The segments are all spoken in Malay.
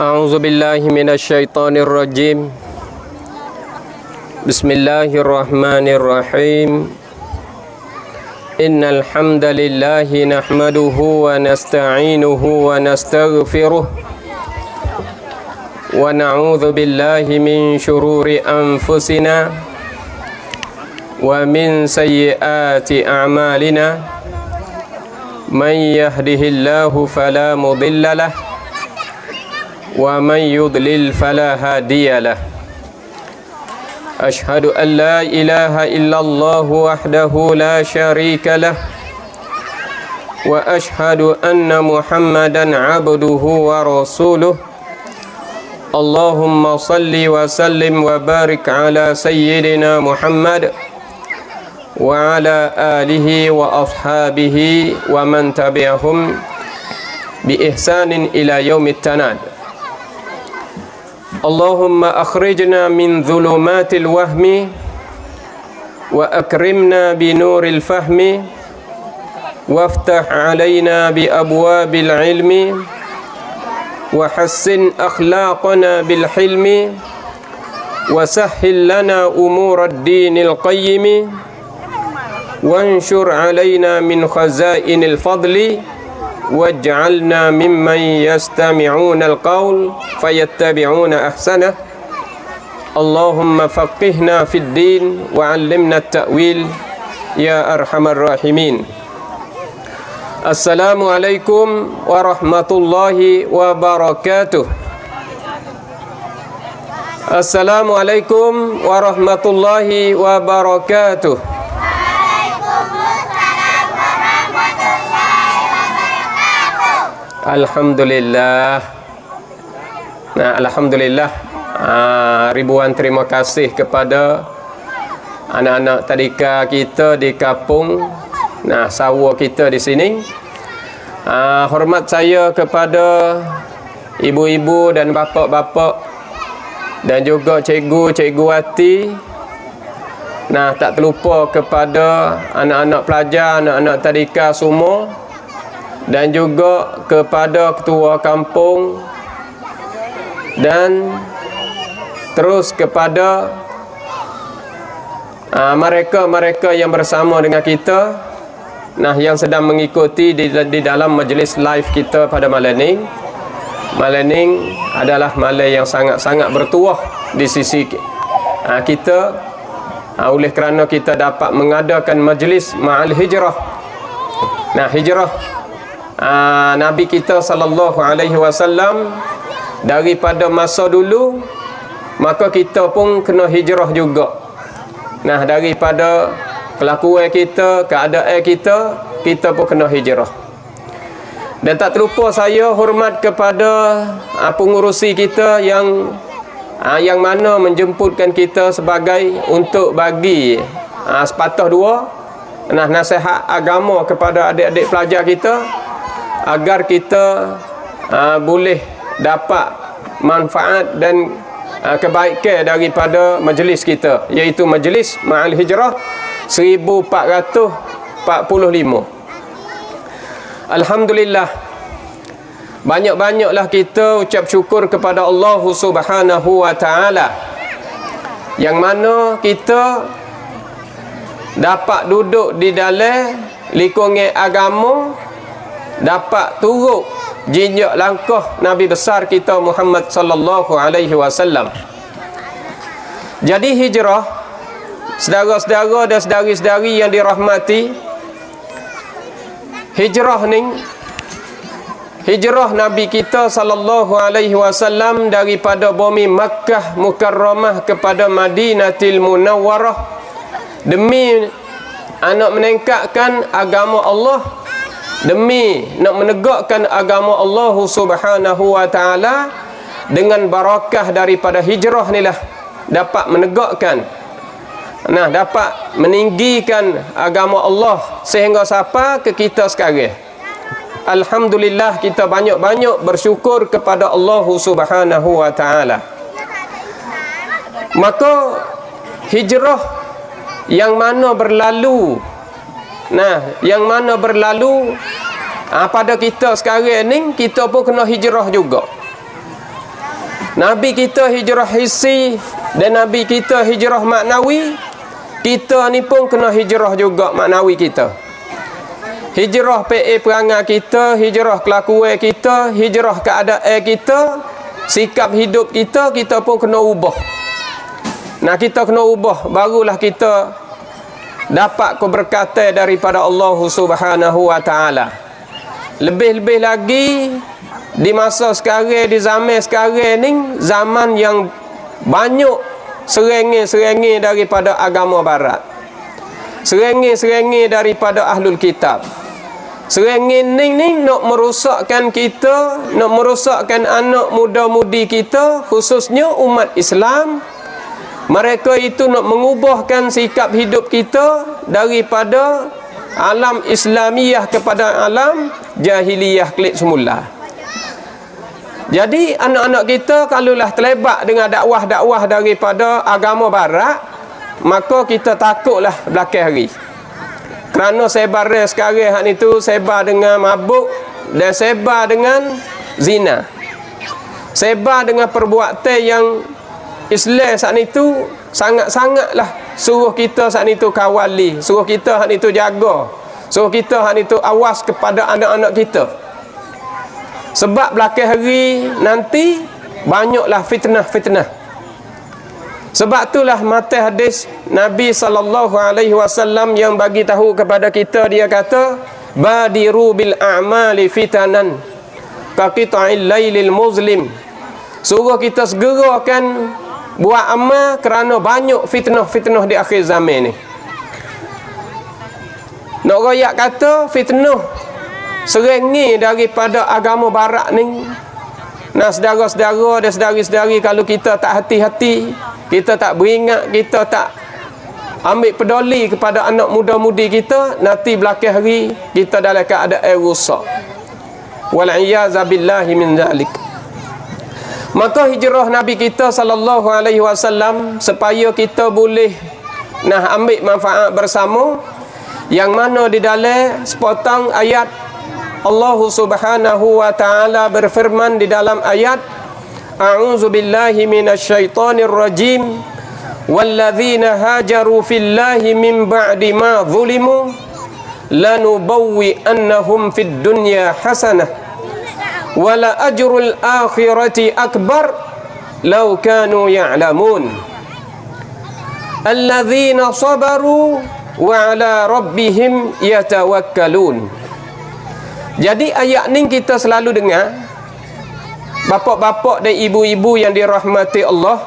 A'udzu billahi minasyaitonir rajim. Bismillahirrahmanirrahim. Innal hamdalillahi nahmaduhu wa nasta'inuhu wa nastaghfiruh wa na'udzu billahi min syururi anfusina wa min sayyiati a'malina. Man yahdihillahu fala mudilla lahu wa man yudlil fala hadiya lahu. Ashhadu an la ilaha illallah wahdahu la syarika lah wa ashhadu anna Muhammadan abduhu wa rasuluh. Allahumma salli wa sallim wa barik ala sayyidina Muhammad wa ala alihi wa ashabihi wa man tabi'ahum bi ihsanin ila yaumit tanad. Allahumma akhrijna min dhulumatil wahmi wa akrimna bi nuril fahmi waftah alaina bi abwabil ilmi wa hassin akhlaqana bil hilmi wa sahhil lana umurad dinil qayyim wanshur alaina min khazainil fadli waj'alna mimman yastami'una al-qawl fayattabi'una ahsanah. Allahumma faqihna fid din wa 'allimna at-ta'wil ya arhamar rahimin. Assalamualaikum warahmatullahi wabarakatuh. Assalamualaikum warahmatullahi wabarakatuh. Alhamdulillah. Alhamdulillah. Ribuan terima kasih kepada anak-anak tadika kita di kampung Sawa kita di sini. Hormat saya kepada ibu-ibu dan bapa-bapa dan juga cikgu-cikgu wati. Tak terlupa kepada anak-anak pelajar, anak-anak tadika semua, dan juga kepada ketua kampung dan terus kepada mereka-mereka yang bersama dengan kita yang sedang mengikuti di dalam majlis live kita pada malam ini. Malam ini adalah malam yang sangat-sangat bertuah di sisi kita, oleh kerana kita dapat mengadakan majlis ma'al hijrah. Hijrah Nabi kita sallallahu alaihi wasallam daripada masa dulu, maka kita pun kena hijrah juga. Daripada kelakuan kita, keadaan kita, kita pun kena hijrah. Dan tak terlupa saya hormat kepada pengurusi kita yang mana menjemputkan kita sebagai untuk bagi sepatah dua nasihat agama kepada adik-adik pelajar kita, agar kita boleh dapat manfaat dan kebaikan daripada majlis kita, iaitu majlis Ma'al Hijrah 1445. Alhamdulillah, banyak-banyaklah kita ucap syukur kepada Allah Subhanahu wa ta'ala, yang mana kita dapat duduk di dalam lingkungan agama, dapat turut jejak langkah Nabi besar kita Muhammad sallallahu alaihi wasallam. Jadi hijrah, saudara-saudara dan saudari-saudari yang dirahmati, hijrah Nabi kita sallallahu alaihi wasallam daripada bumi Makkah Mukarramah kepada Madinatul Munawwarah demi nak meningkatkan agama Allah, demi nak menegakkan agama Allah Subhanahu wa ta'ala. Dengan barakah daripada hijrah inilah dapat menegakkan, dapat meninggikan agama Allah sehingga sampai ke kita sekarang. Alhamdulillah, kita banyak-banyak bersyukur kepada Allah Subhanahu wa ta'ala. Maka hijrah yang mana berlalu pada kita sekarang ni, kita pun kena hijrah juga. Nabi kita hijrah hissi dan Nabi kita hijrah maknawi. Kita ni pun kena hijrah juga maknawi kita. Hijrah perangai kita, hijrah kelakuan kita, hijrah keadaan kita, sikap hidup kita, kita pun kena ubah. Nah, kita kena ubah, barulah kita dapat keberkatan daripada Allah Subhanahu wa taala. Lebih-lebih lagi di masa sekarang, di zaman sekarang ni, zaman yang banyak serengi-serengi daripada agama barat, serengi-serengi daripada ahlul kitab. Serengi ni nak merosakkan kita, nak merosakkan anak muda-mudi kita, khususnya umat Islam. Mereka itu nak mengubahkan sikap hidup kita daripada alam Islamiyah kepada alam jahiliyah kelik semula. Jadi anak-anak kita kalaulah terlibat dengan dakwah-dakwah daripada agama barat, maka kita takutlah belakang hari. Kerana sebar sekarang hak itu sebar dengan mabuk dan sebar dengan zina. Sebar dengan perbuatan yang Islam saat itu sangat-sangatlah suruh kita saat itu kawali, suruh kita saat itu jaga, suruh kita saat itu awas kepada anak-anak kita. Sebab belakang hari nanti banyaklah fitnah-fitnah. Sebab itulah mata hadis Nabi SAW yang bagi tahu kepada kita, dia kata badiru bil a'mali fitanan kaqita'il lailil muzlim. Suruh kita segerakan buat amal kerana banyak fitnah-fitnah di akhir zaman ni. Nak royak kata fitnah serengi daripada agama barat ni. Nah, saudara-saudara dan saudari-saudari, kalau kita tak hati-hati, kita tak beringat, kita tak ambil peduli kepada anak muda-mudi kita, nanti belakang hari kita dalam keadaan rusak. Wal'iyazabillahi min zalik. Maka hijrah Nabi kita SAW supaya kita boleh ambil manfaat bersama, yang mana di dalam sepotong ayat Allah Subhanahu wa taala berfirman di dalam ayat A'udzu billahi minasyaitonir rajim walladzina hajaru fillahi min ba'di ma zulimu lanubawwi'annahum fid dunya hasanah wala ajrul akhirati akbar law kanu ya'lamun alladzina sabaru wa ala rabbihim yatawakkalun. Jadi ayat ni kita selalu dengar, bapak-bapak dan ibu-ibu yang dirahmati Allah.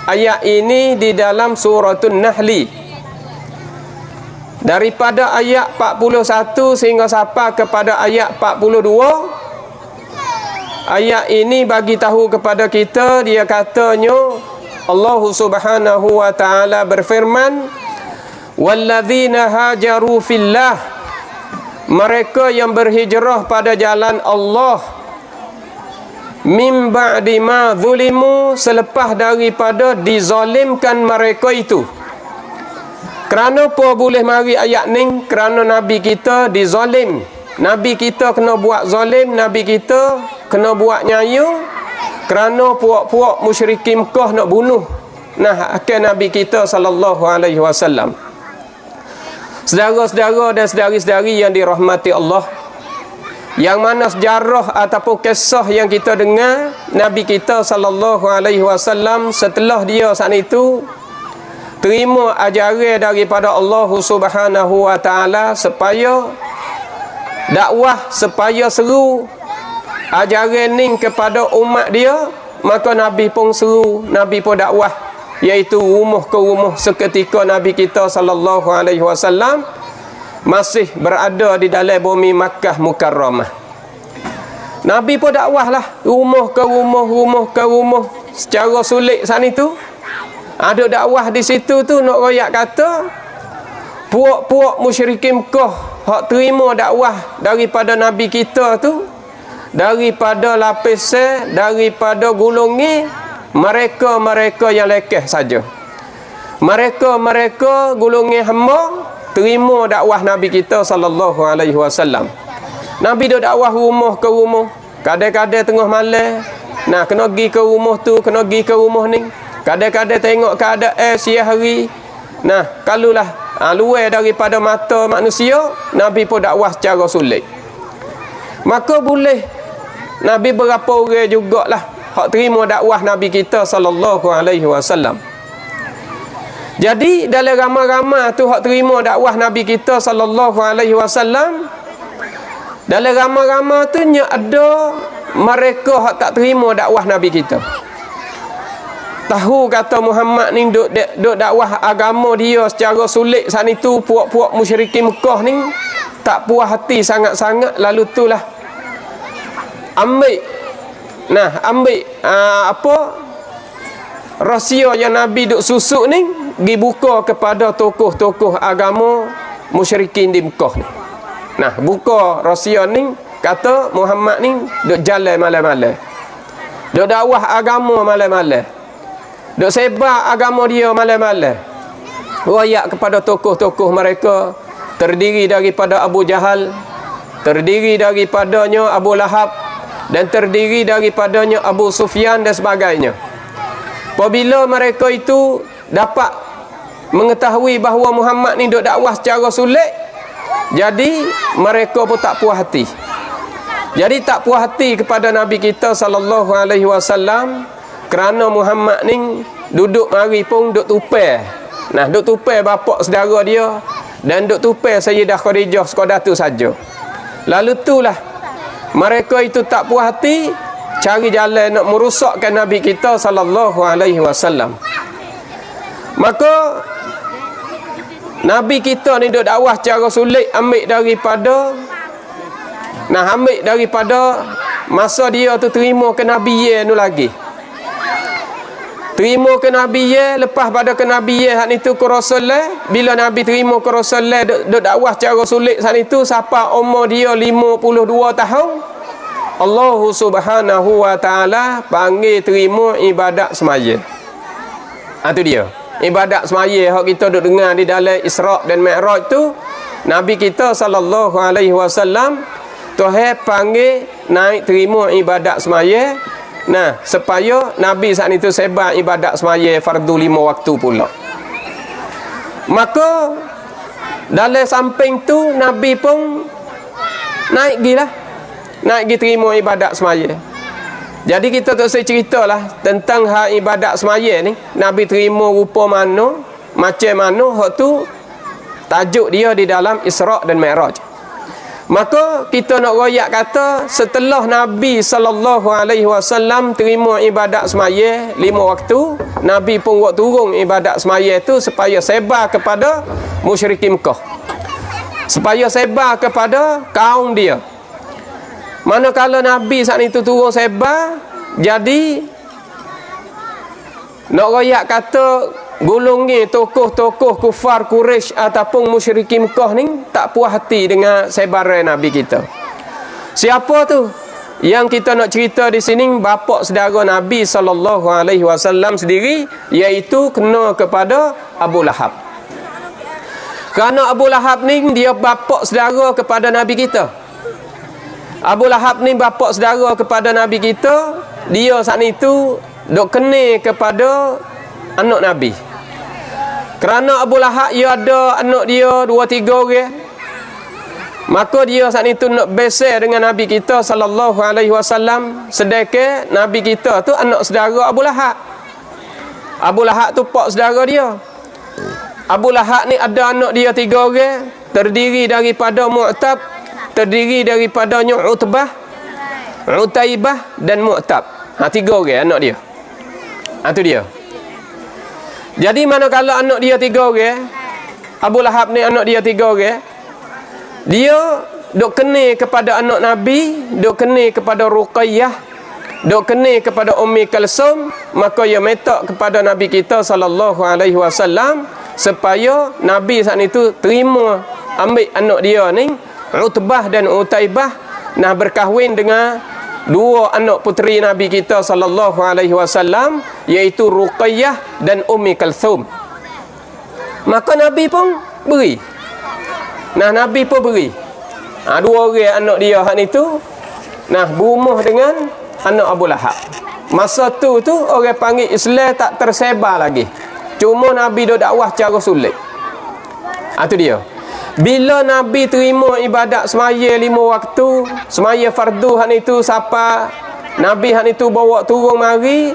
Ayat ini di dalam suratul Nahli, daripada ayat 41 sehingga sampai kepada ayat 42. Ayat ini bagi tahu kepada kita, dia katanya Allah Subhanahu wa taala berfirman, walladzina hajaru fillah, mereka yang berhijrah pada jalan Allah, min ba'di ma zulimu, selepas daripada dizalimkan mereka itu. Kerana apa boleh mari ayat ni? Kerana Nabi kita dizalim, Nabi kita kena buat zalim, Nabi kita kena buat nyayu, kerana puak-puak musyrikin Mekah nak bunuh akan Nabi kita SAW. Saudara-saudara dan saudari-saudari yang dirahmati Allah, yang mana sejarah ataupun kisah yang kita dengar Nabi kita SAW setelah dia saat itu terima ajaran daripada Allah Subhanahu wa taala supaya dakwah, supaya seru ajaran ni kepada umat dia, maka Nabi pun seru, Nabi pun dakwah, iaitu rumah ke rumah seketika Nabi kita SAW masih berada di dalam bumi Makkah Mukarramah. Nabi pun dakwahlah rumah ke rumah, rumah ke rumah secara sulit saat itu. Ada dakwah di situ tu, nak royak kata puak-puak musyrikin Mekah hak terima dakwah daripada Nabi kita tu, daripada lapisan, daripada gulungi, mereka yang lekeh saja. Mereka gulungi hamba terima dakwah Nabi kita SAW. Nabi dah dakwah rumah ke rumah, kadang-kadang tengah malam Nah, kena pergi ke rumah tu, kena pergi ke rumah ni. Kadang-kadang tengok keadaan siang hari. Nah, kalulah luar daripada mata manusia, Nabi pun dakwah secara sulit. Maka boleh Nabi berapa orang jugalah hak terima dakwah Nabi kita sallallahu alaihi wasallam. Jadi dalam ramai-ramai tu hak terima dakwah Nabi kita sallallahu alaihi wasallam, dalam ramai-ramai tu nya ada mereka hak tak terima dakwah Nabi kita. Tahu kata Muhammad ni duk dakwah agama dia secara sulit saat itu, puak-puak musyrikin Mekah ni tak puas hati sangat-sangat, lalu itulah ambil rahsia yang Nabi duk susuk ni dibuka kepada tokoh-tokoh agama musyrikin di Mekah ni. Nah, buka rahsia ni, kata Muhammad ni duk jalan malam-malam, duk dakwah agama malam-malam, duk sebar agama dia malam-malam. Royak kepada tokoh-tokoh mereka, terdiri daripada Abu Jahal, terdiri daripadanya Abu Lahab, dan terdiri daripadanya Abu Sufyan dan sebagainya. Apabila mereka itu dapat mengetahui bahawa Muhammad ni duk dakwah secara sulit, jadi mereka pun tak puas hati. Jadi tak puas hati kepada Nabi kita sallallahu alaihi wasallam kerana Muhammad ni duduk mari pun duk tupai. Nah, duk tupai bapak saudara dia dan duk tupai Sayyidah Khadijah sekadar tu saja. Lalu itulah mereka itu tak puas hati, cari jalan nak merosakkan Nabi kita sallallahu alaihi wasallam. Maka Nabi kita ni duk dakwah secara sulit, ambil daripada masa dia tu terima ke Nabi tu lagi. Terima ke Nabi lepas pada ke Nabi hak itu ke Rasulullah. Bila Nabi terima ke Rasulullah duk dakwah secara sulit saat itu, siapa umur dia 52 tahun, Allah Subhanahu wa taala panggil terima ibadat semaya. Itu dia. Ibadat semaya hak kita duk dengar di dalam Isra' dan Mi'raj tu, Nabi kita sallallahu alaihi wasallam Tuhan panggil naik terima ibadat semaya. Nah, supaya Nabi saat itu sebar ibadat semaya fardu 5 waktu pula. Maka dalam samping tu Nabi pun naik pergi terima ibadat semaya. Jadi kita tak usah ceritalah tentang hak ibadat semaya ni, Nabi terima rupa mana, macam mana, hak tu tajuk dia di dalam Isra' dan Mi'raj. Maka kita nak royak kata setelah Nabi sallallahu alaihi wasallam terima ibadat semaya 5 waktu, Nabi pun buat turun ibadat semaya tu supaya sebar kepada musyrikin Mekah, supaya sebar kepada kaum dia. Manakala Nabi saat itu turun sebar, jadi nak royak kata golongan tokoh-tokoh kufar Quraisy ataupun musyrikin Mekah ni tak puas hati dengan sebaran Nabi kita. Siapa tu? Yang kita nak cerita di sini bapa saudara Nabi sallallahu alaihi wasallam sendiri, iaitu kena kepada Abu Lahab. Kerana Abu Lahab ni dia bapa saudara kepada Nabi kita. Abu Lahab ni bapa saudara kepada Nabi kita, dia saat itu dok kena kepada anak Nabi. Kerana Abu Lahab dia ada anak dia 2-3 orang, maka dia saat itu nak beser dengan Nabi kita sallallahu alaihi wasallam, sedangkan Nabi kita tu anak saudara Abu Lahab. Abu Lahab tu pak saudara dia. Abu Lahab ni ada anak dia 3 orang, terdiri daripada Mu'tab, terdiri daripadanya Utbah, Utaibah dan Mu'tab. 3 orang anak dia. Itu dia. Jadi manakala anak dia 3 orang, Abu Lahab ni anak dia 3 orang, dia dok kena kepada anak Nabi, dok kena kepada Ruqayyah, dok kena kepada Ummi Kalsum. Maka ia minta kepada Nabi kita sallallahu alaihi wasallam supaya Nabi saat itu terima ambil anak dia ni Utbah dan Utaibah, nah berkahwin dengan 2 anak puteri Nabi kita sallallahu alaihi wasallam, iaitu Ruqayyah dan Ummi Kalsum. Maka Nabi pun beri. Nah, Nabi pun beri. 2 orang anak dia hak itu, nah berumah dengan anak Abu Lahab. Masa tu orang panggil Islam tak tersebar lagi. Cuma Nabi duk dakwah cara sulit. Itu dia. Bila Nabi terima ibadat semaya 5 waktu, semaya fardu hak itu siapa Nabi hak itu bawa turun mari.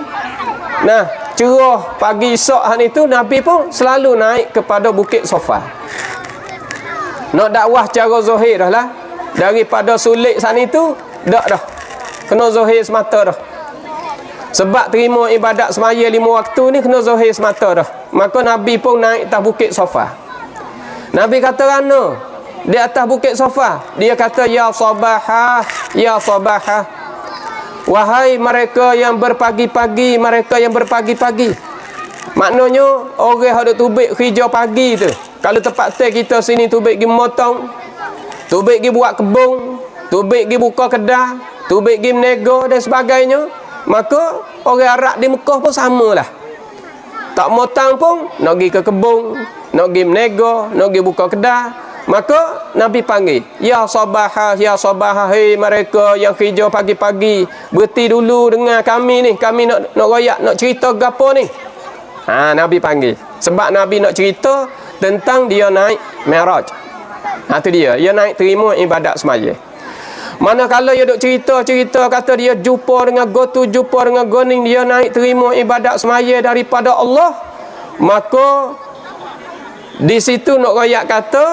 Nah, cerah pagi esok hak itu Nabi pun selalu naik kepada Bukit Safa. Nak dakwah cara zahir dah lah. Daripada sulit sana itu dak dah. Kena zahir semata dah. Sebab terima ibadat semaya 5 waktu ni kena zahir semata dah. Maka Nabi pun naik atas Bukit Safa. Nabi kata rana di atas Bukit Safa, dia kata ya sabahah, ya sabahah. Wahai mereka yang berpagi-pagi, mereka yang berpagi-pagi. Maknanya orang yang tubik hijau pagi tu. Kalau tempat kita sini tubik pergi motong, tubik pergi buat kebun, tubik pergi buka kedai, tubik pergi menego dan sebagainya, maka orang Arab di Mekah pun samalah. Tak motong pun nak pergi ke kebun, nak pergi menego, nak pergi buka kedai. Maka Nabi panggil, ya sabahah, ya sabahah, hei mereka yang hijau pagi-pagi, berhenti dulu dengan kami ni, kami nak royak, nak cerita gapo ni. Nabi panggil. Sebab Nabi nak cerita tentang dia naik Mi'raj. Itu dia, dia naik terima ibadat semaya. Manakala dia duk cerita-cerita kata dia jumpa dengan go tu, jumpa dengan go ni, dia naik terima ibadat semaya daripada Allah, maka di situ nak royak kata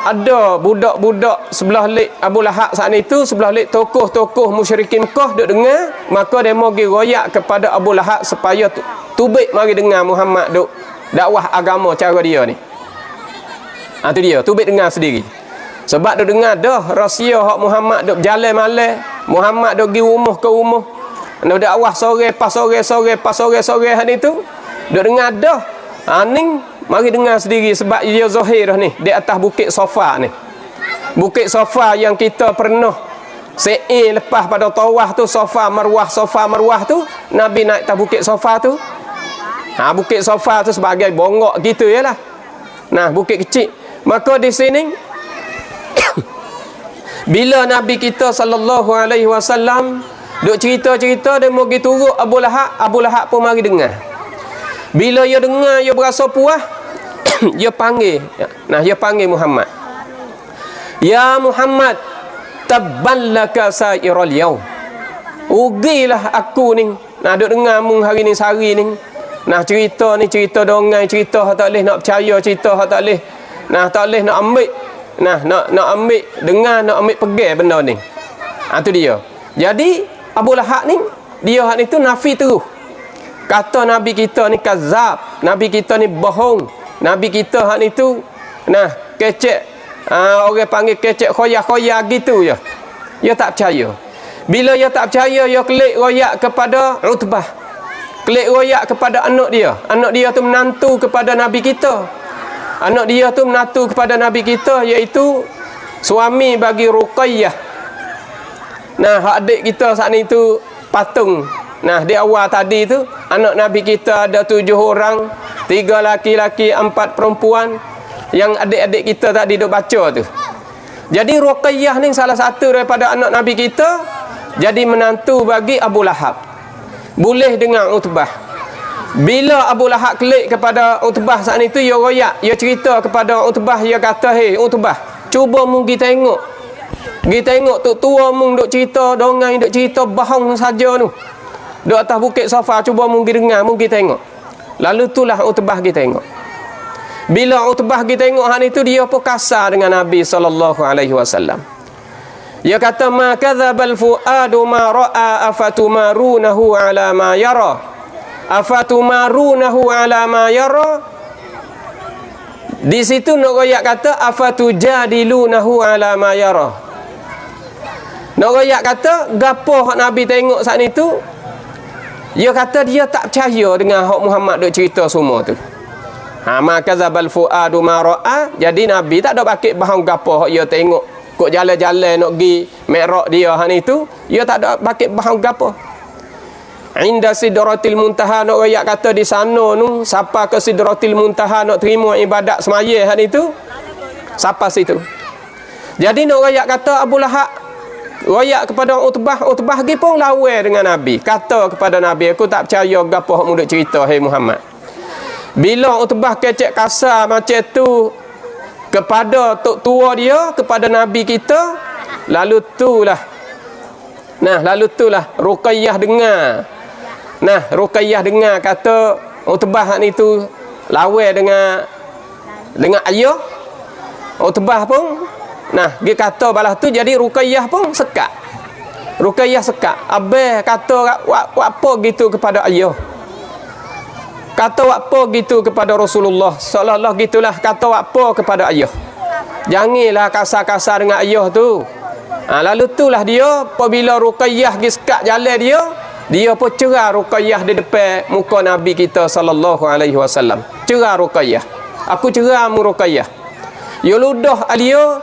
ada budak-budak sebelah lek Abu Lahab saat itu, sebelah lek tokoh-tokoh musyrikin Mekah duk dengar, maka dia mau pergi royak kepada Abu Lahab supaya tubik mari dengar Muhammad duk dakwah agama cara dia ni. Itu dia, tubik dengar sendiri. Sebab duk dengar dah rahsia hak Muhammad duk berjalan malam, Muhammad duk pergi rumah ke rumah, duk dakwah sore pas sore pas sore hari itu, duk dengar dah. Ning mari dengar sendiri sebab dia zahir ni di atas Bukit Safa ni. Bukit Safa yang kita pernah sa'i lepas pada tawaf tu, Safa Marwah tu, Nabi naik atas Bukit Safa tu. Bukit Safa tu sebagai bongok gitu yalah. Nah, bukit kecil. Maka di sini bila Nabi kita sallallahu alaihi wasallam duk cerita-cerita dia mau pergi turut Abu Lahab pun mari dengar. Bila dia dengar, dia berasa puas, dia panggil. Nah, dia panggil Muhammad. Ya Muhammad, tabballaka sa'iral yaum. Ugilah aku ni. Nah, duk dengar mung hari ni sehari ni. Nah, cerita ni cerita dongeng, cerita hak tak boleh nak percaya, cerita hak tak boleh. Nah, tak boleh nak ambil. Nah, nak ambil dengar, nak ambil pegang benda ni. Itu dia. Jadi Abu Lahab ni, dia hak ni tu nafi terus. Kata Nabi kita ni kazab, Nabi kita ni bohong, Nabi kita hak ni tu nah kecek, orang panggil kecek khoya-khoya gitu je. Dia tak percaya. Bila dia tak percaya, dia kelik royak kepada Utbah, kelik royak kepada anak dia tu menantu kepada Nabi kita. Anak dia tu menantu kepada Nabi kita, iaitu suami bagi Ruqayyah. Nah, hak adik kita saat ni tu patung. Nah, di awal tadi tu anak Nabi kita ada 7 orang, 3 laki-laki, 4 perempuan. Yang adik-adik kita tadi duk baca tu. Jadi Ruqayyah ni salah satu daripada anak Nabi kita, jadi menantu bagi Abu Lahab. Boleh dengan Utbah. Bila Abu Lahab kelik kepada Utbah saat itu, dia royak, dia cerita kepada Utbah, dia kata, "Hei Utbah, cuba mung pergi tengok. Pergi tengok tok tua mung duk cerita dongeng, duk cerita bohong saja tu. Duk atas Bukit Safa, cuba mung pergi dengar, mung pergi tengok." Lalu itulah Utbah pergi tengok. Bila Utbah pergi tengok hal itu, dia pun kasar dengan Nabi sallallahu alaihi wasallam. Dia kata, "Ma kadzabal fuadu ma ra'a afatumarunahu ala ma yara. Afatumarunahu ala ma yara." Di situ nak royak kata afatujadilunahu ala ma yara. Nak royak kata gapo hak Nabi tengok saat itu, dia kata dia tak percaya dengan hak Muhammad duk cerita semua tu. Ma kadzabal fuadu ma ra'a. Jadi Nabi tak ada bakit bahang gapo hak dia tengok. Kok jalan-jalan nak pergi Mi'raj dia hak itu, dia tak ada bakit bahang gapo. Inda sidratil muntaha, nak royak kata di sana nu, siapa ke sidratil muntaha nak terima ibadat semaya hak itu, siapa situ. Jadi nak royak kata Abu Lahab royak kepada Utbah lagi pun lawan dengan Nabi. Kata kepada Nabi, aku tak percaya gapo hak mu duk cerita, hai Muhammad. Bila Utbah kecek kasar macam tu kepada tok tua dia, kepada Nabi kita, lalu itulah Ruqayyah dengar. Ruqayyah dengar kata Utbah ni tu lawan dengan ayah. Utbah pun dia kata balas tu, jadi Ruqayyah pun sekat. Abah kata apa gitu kepada ayah. Kata apa gitu kepada Rasulullah sallallahu gitulah, kata apa kepada ayah. Janganlah kasar-kasar dengan ayah tu. Lalu itulah dia apabila Ruqayyah pergi sekat jalan dia pun cerah Ruqayyah di depan muka Nabi kita sallallahu alaihi wasallam. Cerah Ruqayyah. Aku cerah mu Ruqayyah. Ya ludah alio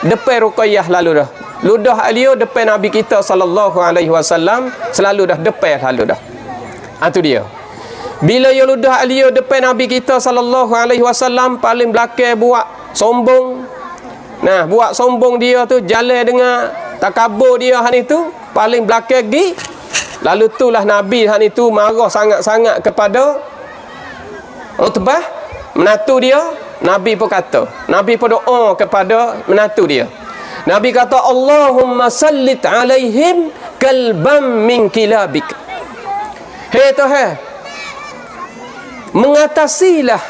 depan Ruqayyah lalu dah. Ludah alio depan Nabi kita sallallahu alaihi wasallam selalu dah depan selalu dah. Tu dia. Bila ya ludah alio depan Nabi kita sallallahu alaihi wasallam paling belakang buat sombong. Buat sombong dia tu, jalan dengan takabur dia han itu paling belakang gi. Lalu itulah Nabi han itu marah sangat-sangat kepada Utbah, menantu dia. Nabi pun doa kepada menantu dia. Nabi kata, Allahumma sallit alaihim kalbam min kilabik. Hei Tuhan, mengatasilah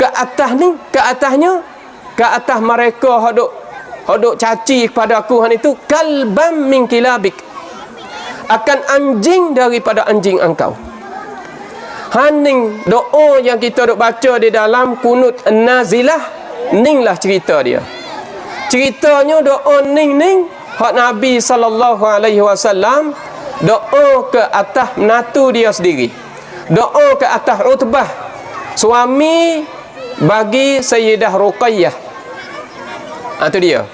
ke atas mereka hodok caci kepada aku han itu kalbam min kilabik, akan anjing daripada anjing engkau. Haning doa yang kita duk baca di dalam kunut nazilah, ninglah cerita dia. Ceritanya doa ning hak Nabi sallallahu alaihi wasallam doa ke atas menantu dia sendiri. Doa ke atas Utbah, suami bagi Sayyidah Ruqayyah. Itu dia.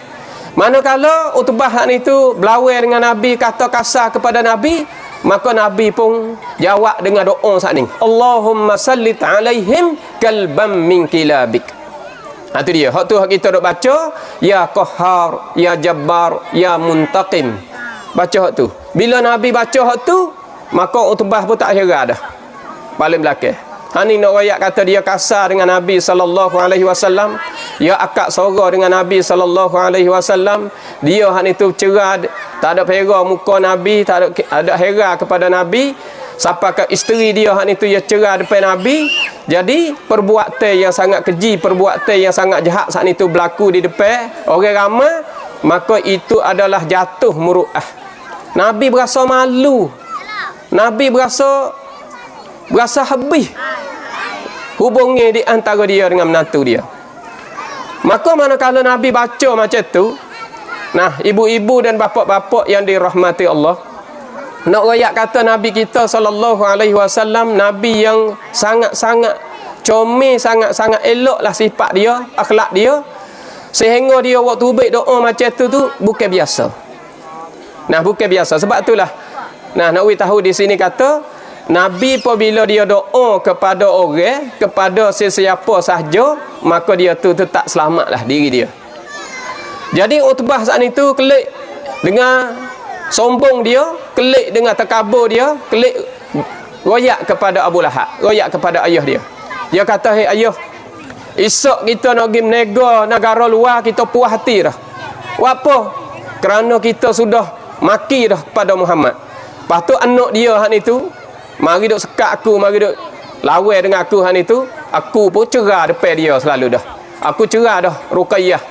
Manakala Utbah itu berlawan dengan Nabi, kata kasar kepada Nabi, maka Nabi pun jawab dengan doa saat ni, Allahumma sallit alaihim kalbam min kilabik. Itu dia. Hak tu hak kita duk baca, ya Qahhar, ya Jabbar, ya Muntaqim. Baca hak tu. Bila Nabi baca hak tu, maka Utbah pun tak heran dah. Paling belakang. Hani nak royak kata dia kasar dengan Nabi sallallahu alaihi wasallam, dia akak suara dengan Nabi sallallahu alaihi wasallam, dia han itu cerah, tak ada hera muka Nabi, tak ada hera kepada Nabi, sampai ke isteri dia han itu dia cerah depan Nabi. Jadi perbuatan yang sangat keji, perbuatan yang sangat jahat saat itu berlaku di depan orang ramai, maka itu adalah jatuh muruah. Nabi berasa malu. Nabi berasa habis hubungi di antara dia dengan menantu dia. Maka manakala Nabi baca macam tu, ibu-ibu dan bapa-bapa yang dirahmati Allah, nak royak kata Nabi kita sallallahu alaihi wasallam, Nabi yang sangat-sangat comel, sangat-sangat eloklah sifat dia, akhlak dia, sehingga dia waktu baik doa macam tu bukan biasa. Bukan biasa. Sebab itulah nak tahu di sini kata Nabi apabila dia doa kepada orang, kepada sesiapa sahaja, maka dia tu tak selamatlah diri dia. Jadi Utbah saat itu kelik dengan sombong dia, kelik dengan takabur dia, kelik royak kepada Abu Lahab, royak kepada ayah dia. Dia kata, hei ayah, esok kita nak pergi menega negara luar, kita puas hati dah. Apa? Kerana kita sudah maki dah kepada Muhammad. Lepas tu anak dia hak itu mari duk sekat aku, mari duk lawan dengan aku han itu, aku pun cerah depan dia selalu dah. Aku cerah dah Ruqayyah.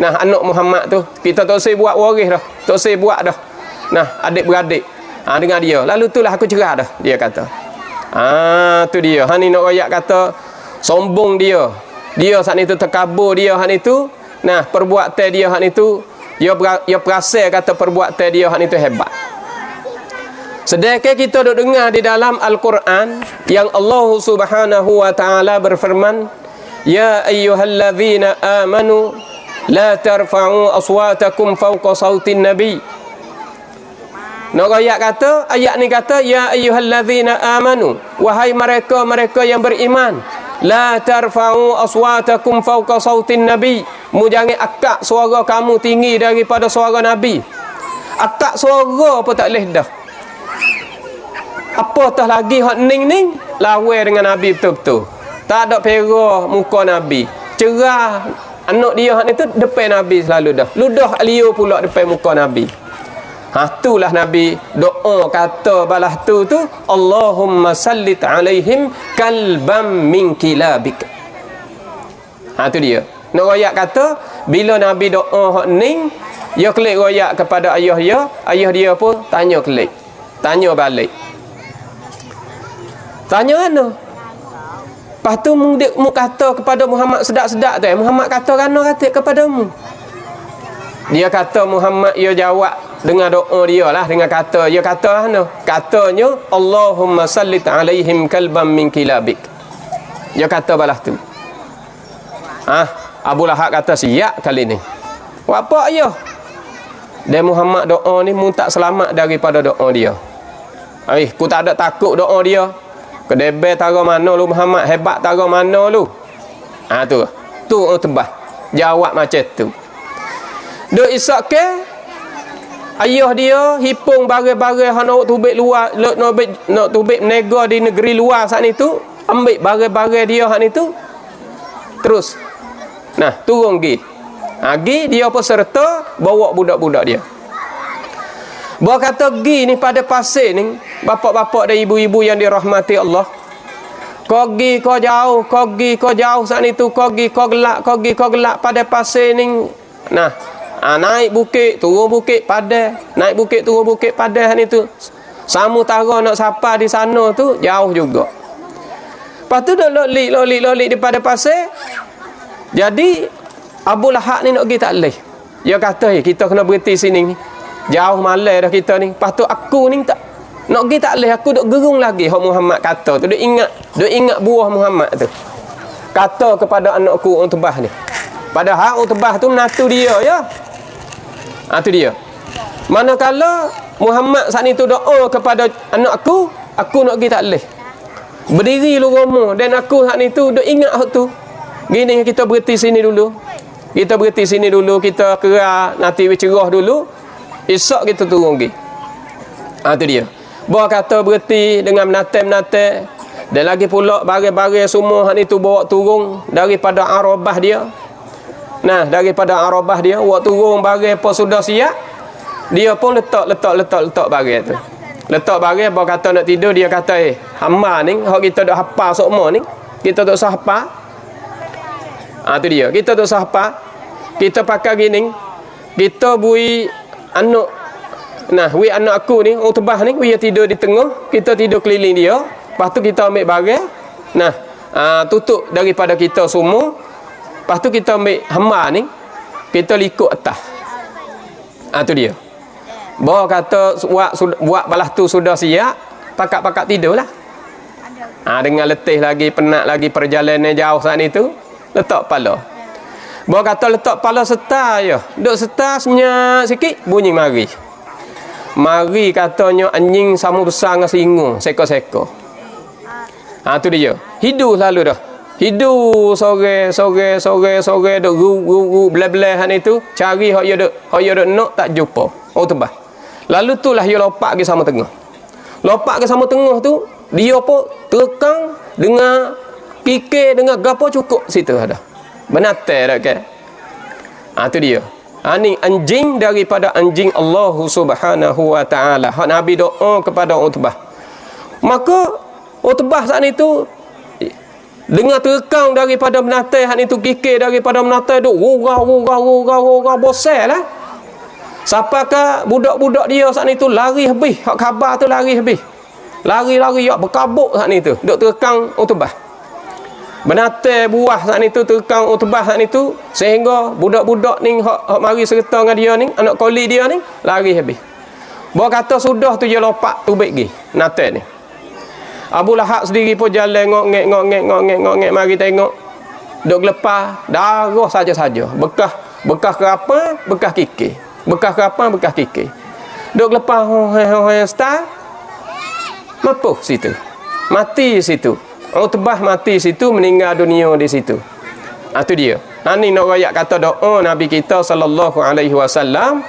Anak Muhammad tu kita tak usah buat waris dah, tak usah buat dah. Adik-beradik dengan dia. Lalu itulah aku cerah dah, dia kata. Tu dia. Han ni nak royak kata sombong dia. Dia saat itu terkabur dia han itu. Perbuatan dia han itu, dia perasan kata perbuatan dia han itu hebat. Sedangkan kita duk dengar di dalam Al-Quran yang Allah Subhanahu wa taala berfirman, ya ayyuhallazina amanu la tarfa'u aswatakum fawqa sautin nabi. Nak ayat kata, ayat ni kata, ya ayyuhallazina amanu, wahai mereka yang beriman, la tarfa'u aswatakum fawqa sautin nabi, mu jangan akak suara kamu tinggi daripada suara Nabi. akak suara apa tak boleh dah. Apa tah lagi hak ning lawa dengan Nabi betul-betul. Tak ada pera muka Nabi. Cerah anak dia hak ni tu depan Nabi selalu dah. Ludah liu pula depan muka Nabi. Itulah Nabi doa kata balas tu Allahumma sallit alaihim kalbam min kilabik. Tu dia. Nak royak kata bila Nabi doa hak ning, dia kelik royak kepada ayah dia pun tanya kelik. Tanya balik. Tanya mana? Lepas tu mu kata kepada Muhammad sedap-sedap tu. Muhammad kata kepadamu. Dia kata Muhammad, dia jawab dengan doa dia lah, dengan kata. Dia kata mana? Katanya Allahumma sallit alaihim kalbam min kilabik. Dia kata balas tu. Abu Lahab kata siap kali ni. Apa ayah? Dan Muhammad doa ni mu tak selamat daripada doa dia. Ku tak ada takut doa dia. Kedebe tara mana lu Muhammad, hebat tara mana lu. Tu orang tebah. Jawab macam tu. Duk isak ke ayah dia hipung barang-barang hak nak tubik luar, nak tubik menega di negeri luar saat ni tu, ambil barang-barang dia hak ni tu. Terus turun pergi. Dia pun serta bawa budak-budak dia. Bawa kata pergi ni pada pasir ni, bapak-bapak dan ibu-ibu yang dirahmati Allah. Kau pergi kau jauh saat ni tu, kau gelak pada pasir ni. Naik bukit, turun bukit padan. Naik bukit, turun bukit padan ni tu. Samutara nak sapa di sana tu jauh juga. Lepas tu dah lolik daripada pasir. Jadi Abu Lahab ni nak pergi tak boleh. Dia kata kita kena berhenti sini ni. Jauh malam dah kita ni. Lepas tu aku ni tak nak pergi tak boleh. Aku duk gerung lagi hak Muhammad kata tu. Duk ingat buah Muhammad tu. Kata kepada anakku orang tebah ni. Padahal orang tebah tu menatu dia ya. Tu dia. Manakala Muhammad saat ni tu doa kepada anakku, aku nak pergi tak boleh. Berdiri lu romo dan aku saat ni tu duk ingat hak tu. Gini kita berhenti sini dulu. Kita kera nanti cerah dulu. Esok kita turun pergi. Tu dia. Bawa kata berhenti dengan menate-menate. Dan lagi pula barang-barang semua hak ni tu bawa turun daripada Arabah dia. Daripada Arabah dia bawa turun barang apa sudah siap. Dia pun letak barang tu. Letak barang bawa kata nak tidur, dia kata hamba ni hak kita dak hafal semua ni. Kita tak usah hafal. Tu dia. Kita tak usah hafal. Kita pakai gini. Kita bui anak anak aku ni orang tebah ni, dia tidur di tengah, kita tidur keliling dia. Lepas tu kita ambil barang, tutup daripada kita semua. Lepas tu kita ambil hamba ni, kita likut atas. Tu dia. Bawa kata buat balas tu sudah siap, pakat-pakat tidur lah. Dengan letih lagi, penat lagi, perjalanan jauh saat ni tu, letak kepala. Bawa kata letak kepala setar je. Duk setar senyap sikit, bunyi mari. Mari katanya anjing sama besar dengan singa, seko-seko. Tu dia. Hidu selalu dah. Hidu sore duk ru belah-belah hak ni tu, cari hak dia duk nak tak jumpa. Tebah. Lalu tu lah dia lopak ke sama tengah. Lopak ke sama tengah tu, dia pun terekang dengan fikir dengan gapo cukup situ ada. Benatai dak ke? Tu dia. Ni anjing daripada anjing Allah Subhanahu wa taala. Hak Nabi doa kepada orang tebah. Maka orang tebah saat itu dengar terekang daripada benatai hak itu, kikir daripada benatai duk rurau bosan lah. Siapakah budak-budak dia saat itu lari habis, hak khabar tu lari habis. Lari yak berkabuk saat itu, duk terekang orang tebah. Benatai buah saat itu terekang orang tebah saat itu, sehingga budak-budak ni hak mari serta dengan dia ni, anak koli dia ni lari habis. Bawa kata sudah tu dia lopak tu baik gi natai ni. Abu Lahab sendiri pun jalan ngok-ngek mari tengok. Duk gelepar darah saja-saja. Bekas kerapa, bekas kikir. Bekas kerapa, bekas kikir. Duk gelepar star. Mapuh situ. Mati situ. Orang tebah mati situ, meninggal dunia di situ. Tu dia. Ni nak rakyat kata doa Nabi kita sallallahu alaihi wasallam.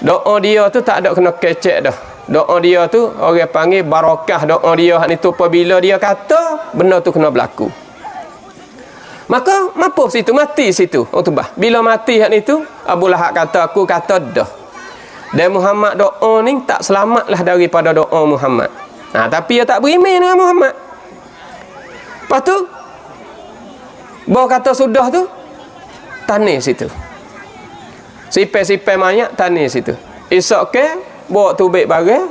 Doa dia tu tak ada kena kecek dah. Doa dia tu orang panggil barakah doa dia hak ni tu, apabila dia kata benda tu kena berlaku. Maka mapuh situ, mati situ Utbah. Bila mati hak ni tu, Abu Lahab kata, aku kata dah. Dan Muhammad doa ni tak selamatlah daripada doa Muhammad. Tapi dia tak beriman dengan Muhammad. Lepas tu bawa kata sudah tu, tanis situ. Sipai-sipai mayat tanis situ. Esok ke bawa tubik barang,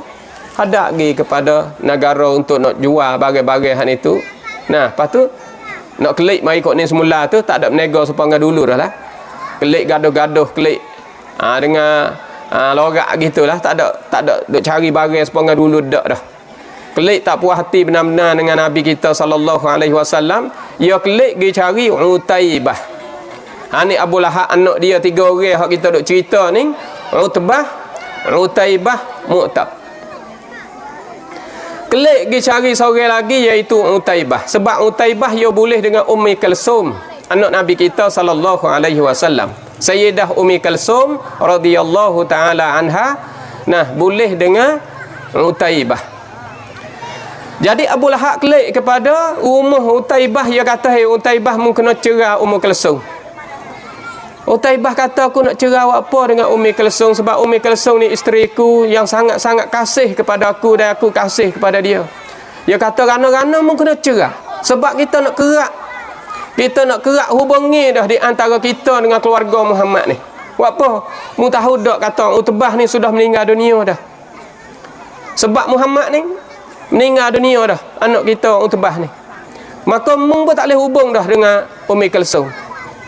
hadap pergi kepada negara untuk nak jual barang-barang hak itu. Nah, lepas tu nak kelik mai ikut ni semula tu, tak ada berniaga sepangga dulu dah lah. Kelik gaduh-gaduh kelik dengan lorak gitulah, tak ada duk cari barang sepangga dulu dak dah. Kelik tak puas hati benar-benar dengan Nabi kita sallallahu alaihi wasallam, dia kelik pergi cari Utaibah. Ni Abu Lahab anak dia 3 orang hak kita duk cerita ni, Utbah, Utaibah, Mu'tab. Kelik pergi cari seorang lagi iaitu Utaibah. Sebab Utaibah ia boleh dengan Ummi Kalsum, anak Nabi kita sallallahu alaihi wasallam. Sayyidah Ummi Kalsum radhiyallahu taala anha, nah boleh dengan Utaibah. Jadi Abu Lahab kelik kepada rumah Utaibah, dia kata, "Hai Utaibah, mu kena cerah Ummu Kalsum." Utaibah kata, "Aku nak cerah awak apa dengan Ummi Kalsum, sebab Ummi Kalsum ni isteriku yang sangat-sangat kasih kepada aku dan aku kasih kepada dia." Dia kata, "Rana-rana mu kena cerah, sebab kita nak kerak hubungi dah di antara kita dengan keluarga Muhammad ni." Buat apa? Mu tahu tak kata Utbah ni sudah meninggal dunia dah. Sebab Muhammad ni meninggal dunia dah, anak kita Utbah ni. Maka mu pun tak boleh hubung dah dengan Ummi Kalsum.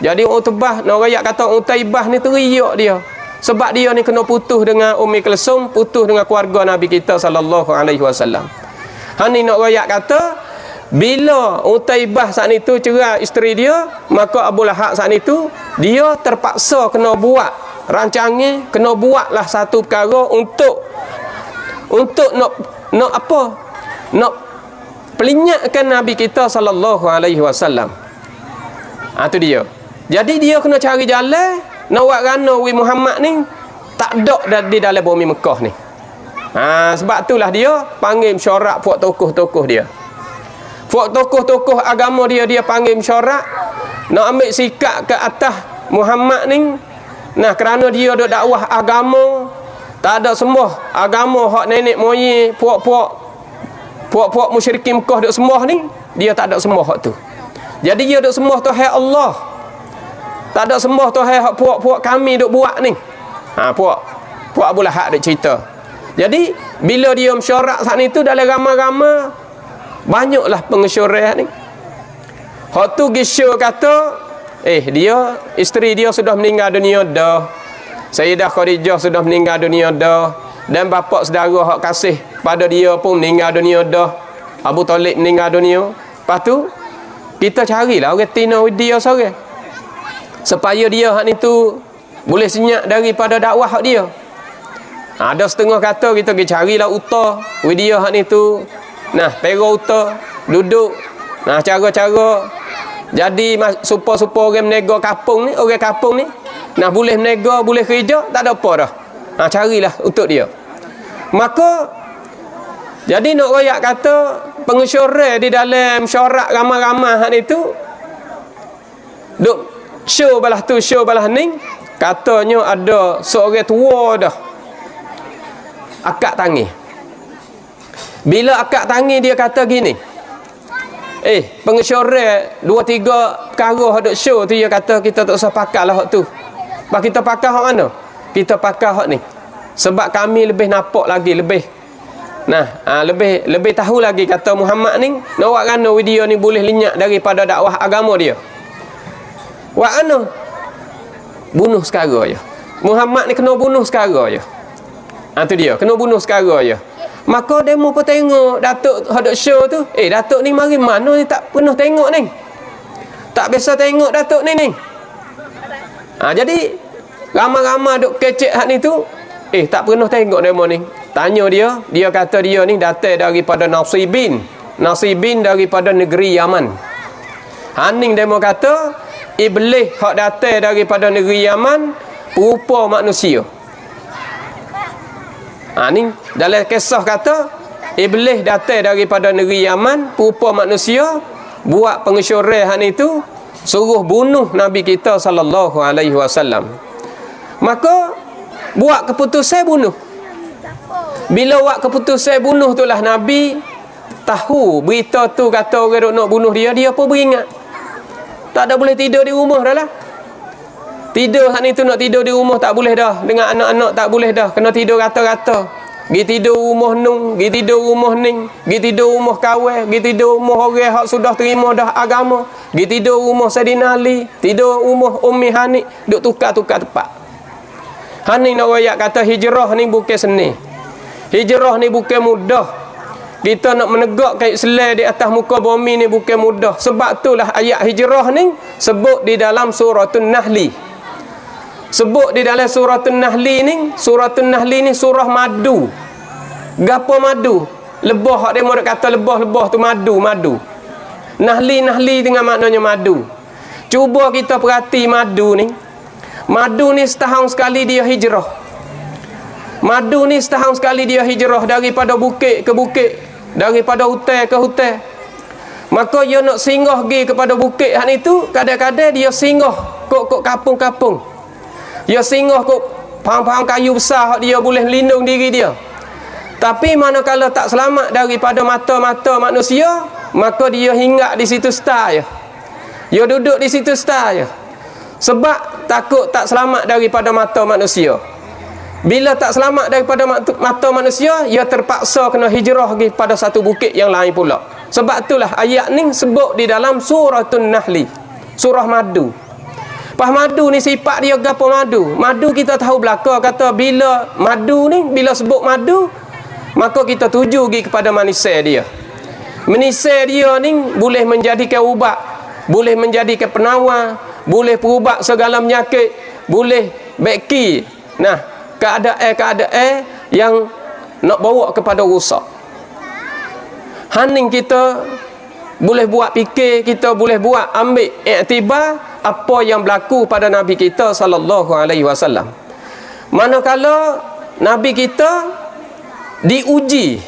Jadi Utbah, nak rakyat kata Utaibah ni teriak dia. Sebab dia ni kena putus dengan Ummi Kalsum, putus dengan keluarga Nabi kita sallallahu alaihi wasallam. Hani nak rakyat kata, bila Utaibah saat itu cerai isteri dia, maka Abu Lahab saat itu dia terpaksa kena buat rancangan, kena buatlah satu perkara untuk nak apa? Nak pelinyakkan Nabi kita sallallahu alaihi wasallam. Tu dia. Jadi dia kena cari jalan nak buat rana Muhammad ni tak ada di dalam bumi Mekah ni. Sebab itulah dia panggil mesyuarat puak tokoh-tokoh dia. Puak tokoh-tokoh agama dia panggil mesyuarat nak ambil sikap ke atas Muhammad ni. Nah, kerana dia ada dakwah agama, tak ada sembah agama hak nenek moyang puak-puak musyrikin Mekah duk sembah ni, dia tak ada sembah hak tu. Jadi dia duk sembah Tuhan Allah. Tak ada sembah Tuhan hak puak-puak kami duk buat ni. Puak Abu Lahab duk cerita. Jadi bila dia mesyuarat saat ni tu dalam ramai-ramai, banyaklah pengesyuarat ni. Hak tu gisyo kata, dia isteri dia sudah meninggal dunia dah. Sayyidah Khadijah sudah meninggal dunia dah, dan bapa saudara hak kasih pada dia pun meninggal dunia dah. Abu Talib meninggal dunia. Lepas tu kita carilah orang tina dia seorang, supaya dia hak ni tu boleh senyap daripada dakwah hak dia. Ada setengah kata kita pergi carilah uta dia hak ni tu. Nah, pero uta duduk. Nah, cara-cara jadi supaya orang menega kampung ni, orang kampung ni nah boleh menega, boleh kerja, tak ada apa dah. Carilah untuk dia. Maka jadi nak rakyat kata pengesyuarat di dalam mesyuarat ramai-ramai hak itu duk show balah tu, show balah ni, katanya ada seorang tua dah akak tangi. Bila akak tangi dia kata gini, pengesyuarat 2-3 perkara hak duk show tu, dia kata kita tak usah pakai lah hak tu. Bah kita pakai hak mana? Kita pakai hak ni. Sebab kami lebih nampak lagi, lebih tahu lagi kata Muhammad ni nak buat rana dia ni boleh lenyap daripada dakwah agama dia. Buat rana? Bunuh sekarang je. Muhammad ni kena bunuh sekarang je. Tu dia, kena bunuh sekarang je. Maka demo pun tengok Datuk hadap show tu. Datuk ni mari mana ni tak pernah tengok ni. Tak biasa tengok Datuk ni. Jadi ramai-ramai duk kecek hak ni tu, tak pernah tengok demo ni. Tanya dia kata dia ni datang daripada Nasibin daripada negeri Yaman. Haning demo kata iblis hak datang daripada negeri Yaman berupa manusia. Ni dalam kisah kata Iblis datang daripada negeri Yaman, rupa manusia, buat pengesyuran itu, suruh bunuh Nabi kita sallallahu alaihi wasallam. Maka buat keputusan bunuh. Bila buat keputusan bunuh itulah Nabi tahu berita tu, kata orang duk nak bunuh dia, dia pun beringat. Tak ada boleh tidur di rumah dah lah. Tidur hari tu nak tidur di rumah tak boleh dah. Dengan anak-anak tak boleh dah. Kena tidur rata-rata. Gi tidur rumah nung, gi tidur rumah ning, gi tidur rumah kawan, gi tidur rumah orang hak sudah terima dah agama, gi tidur rumah Saidina Ali, tidur rumah Ummi Hani, duk tukar-tukar tempat. Hani nak royak kata hijrah ni bukan seni. Hijrah ni bukan mudah. Kita nak menegakkan Islam di atas muka bumi ni bukan mudah. Sebab itulah ayat hijrah ni sebut di dalam suratul Nahli. Sebut di dalam suratul Nahli ni, suratul Nahli ni surah madu. Gapo madu? Lebah, hak dia mau kata lebah-lebah tu madu. Nahli dengan maknanya madu. Cuba kita perhati madu ni. Madu ni setahun sekali dia hijrah. Madu ni setahun sekali dia hijrah daripada bukit ke bukit, daripada hutan ke hutan. Maka dia nak singgah pergi kepada bukit hak itu, kadang-kadang dia singgah kok kampung-kampung. Dia singgah kok pohon-pohon kayu besar dia boleh lindung diri dia. Tapi manakala tak selamat daripada mata-mata manusia, maka dia hinggap di situ stay je. Dia duduk di situ stay je. Sebab takut tak selamat daripada mata manusia. Bila tak selamat daripada mata manusia, dia terpaksa kena hijrah pergi pada satu bukit yang lain pula. Sebab itulah ayat ni sebut di dalam suratul Nahli, surah madu. Pas madu ni sifat dia gapo madu? Madu kita tahu belaka kata bila madu ni, bila sebut madu, maka kita tuju pergi kepada manisnya dia. Manisnya dia ni boleh menjadikan ubat, boleh menjadikan penawar, boleh perubat segala penyakit, boleh beki. Nah, keadaan yang nak bawa kepada rusak. Haning kita boleh buat fikir, kita boleh buat ambil iktibar apa yang berlaku pada Nabi kita sallallahu alaihi wasallam. Manakala Nabi kita diuji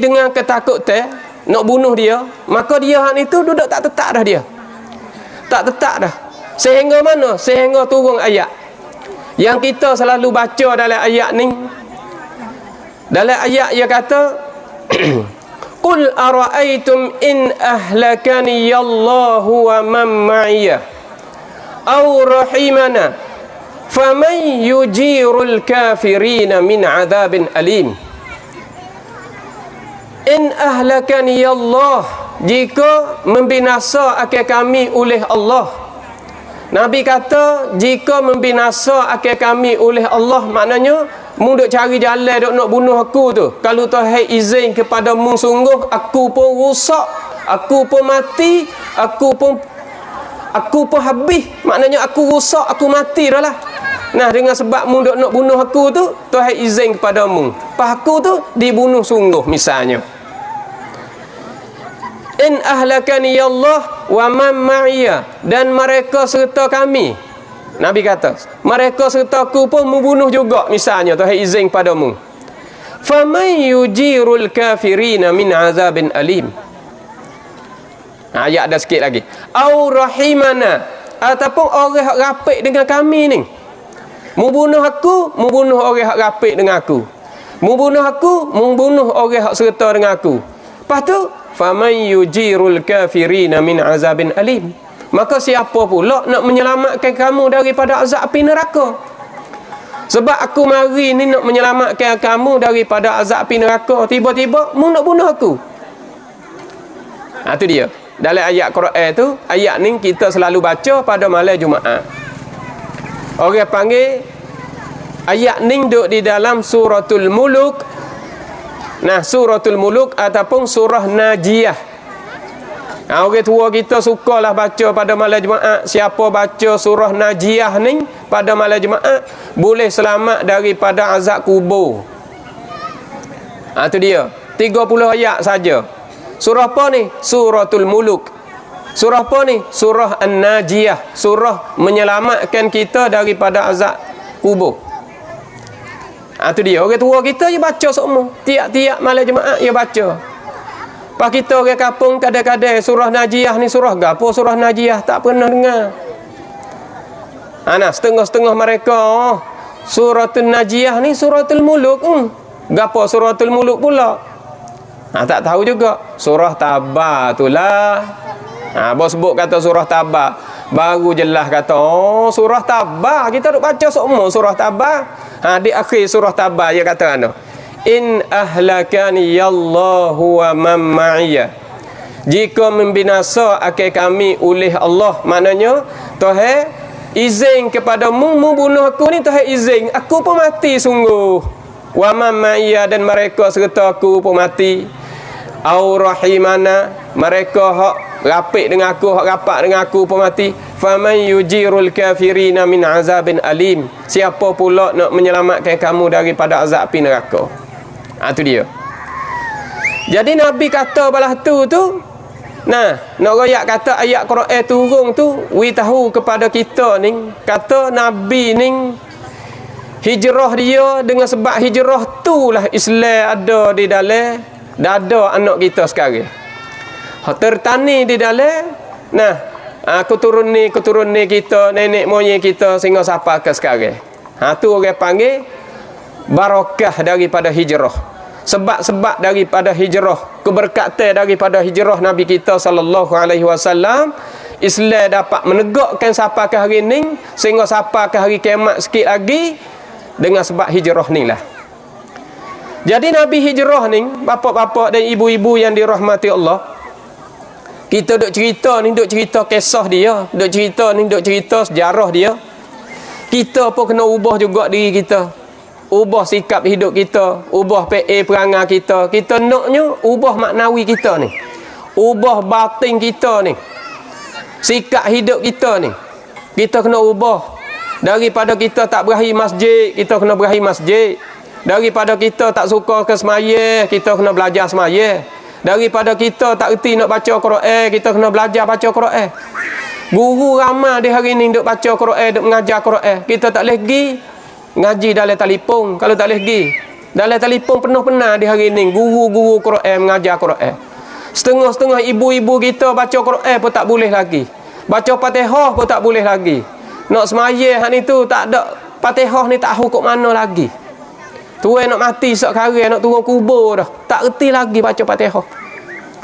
dengan ketakutan nak bunuh dia, maka dia hak itu duduk tak tetap dah dia. Tak tetap dah. Sehingga mana? Sehingga turun ayat yang kita selalu baca dalam ayat ni. Dalam ayat dia kata Qul ara'aytum in ahlakani Allahu wa man ma'iyya aw rahimana faman yujirul kafirina min adzabin alim. In ahlakani Allah, jika membinasa akan kami oleh Allah. Nabi kata jika membinasa akan kami oleh Allah, maknanya mu duk cari jalan duk nak bunuh aku tu, kalau Tuhan izin kepada mu, sungguh aku pun rusak, aku pun mati, aku pun habis, maknanya aku rusak, aku mati dah lah. Nah, dengan sebab mu duk nak bunuh aku tu, Tuhan izin kepada mu, pas aku tu dibunuh sungguh misalnya. In ahlakani Allah wa man ma'iyya, dan mereka serta kami. Nabi kata, mereka serta aku pun membunuh juga misalnya, Tuhan izin padamu. Faman yujirul kafirina min azabin alim. Ayat ada sikit lagi. Au rahimana, ataupun orang hak rapik dengan kami ni. Membunuh aku, membunuh orang hak rapik dengan aku. Membunuh aku, membunuh orang hak serta dengan aku. Lepas tu, faman yujirul kafirina min azabin alim. Maka siapa pula nak menyelamatkan kamu daripada azab api neraka? Sebab aku mari ni nak menyelamatkan kamu daripada azab api neraka, tiba-tiba mu nak bunuh aku. Tu dia. Dalam ayat Quran tu, ayat ni kita selalu baca pada malam Jumaat. Orang panggil ayat ni duduk di dalam suratul Muluk. Nah, suratul Muluk ataupun surah Najiyah. Orang tua kita sukalah baca pada malam Jumaat. Siapa baca surah Najiyah ni pada malam Jumaat, boleh selamat daripada azab kubur. Itu dia. 30 ayat saja. Surah apa ni? Suratul Muluk. Surah apa ni? Surah An-Najiyah. Surah menyelamatkan kita daripada azab kubur. Tu dia orang tua kita dia baca semua. Tiap-tiap malam Jumaat dia baca. Pak kita orang kampung kadang-kadang surah Najiyah ni surah gapo? Surah Najiyah tak pernah dengar. Setengah-setengah mereka suratul Najiyah ni suratul Muluk. Gapo suratul Muluk pula? Tak tahu juga. Surah Tabah itulah. Bos sebut kata surah Tabah, baru jelas kata surah Tabah. Kita duk baca semua surah Tabah. Di akhir surah Tabah dia kata ana, in ahlakani Allahu wa man ma'iyya, jika membinasa akan kami oleh Allah, maknanya Tuhan izin kepadamu membunuh aku ni, Tuhan izin, aku pun mati sungguh. Wa man ma'iyya, dan mereka serta aku pun mati. Au rahimana, mereka hak rapik dengan aku, hak rapat dengan aku pun mati. Faman yujirul kafirina min azabin alim, siapa pula nak menyelamatkan kamu daripada azab api neraka. Tu dia. Jadi Nabi kata balah tu nak royak kata ayat Quran turun tu, we tahu kepada kita ni, kata Nabi ni hijrah dia, dengan sebab hijrah tu lah Islam ada di dalam dada anak kita sekarang. Tertani di dalam keturunan kita, nenek moyang kita sehingga sampai ke sekarang. Tu orang panggil barakah daripada hijrah. Sebab daripada hijrah, keberkatan daripada hijrah Nabi kita sallallahu alaihi wasallam, Islam dapat menegakkan sampai ke hari ni, sehingga sampai ke hari kiamat sikit lagi, dengan sebab hijrah ni lah. Jadi Nabi hijrah ni, bapak-bapak dan ibu-ibu yang dirahmati Allah, kita duk cerita kisah dia, duk cerita sejarah dia. Kita pun kena ubah juga diri kita, ubah sikap hidup kita, ubah perangai kita. Kita naknya ubah maknawi kita ni, ubah batin kita ni, sikap hidup kita ni. Kita kena ubah. Daripada kita tak berahi masjid, kita kena berahi masjid. Daripada kita tak suka ke semaya, kita kena belajar semaya. Daripada kita tak erti nak baca Quran, kita kena belajar baca Quran. Guru ramai di hari ni duk baca Quran, duk mengajar Quran. Kita tak boleh pergi ngaji dalam telefon. Kalau tak boleh pergi dalam telefon, penuh-penuh di hari ni guru-guru Quran mengajar Quran. Setengah-setengah ibu-ibu kita baca Quran pun tak boleh lagi. Baca Fatihah pun tak boleh lagi. Nak semaya hak ni tu tak ada Fatihah ni, tak tahu kok mana lagi. Tuan nak mati sekarang, nak turun kubur dah, tak erti lagi baca Fatihah.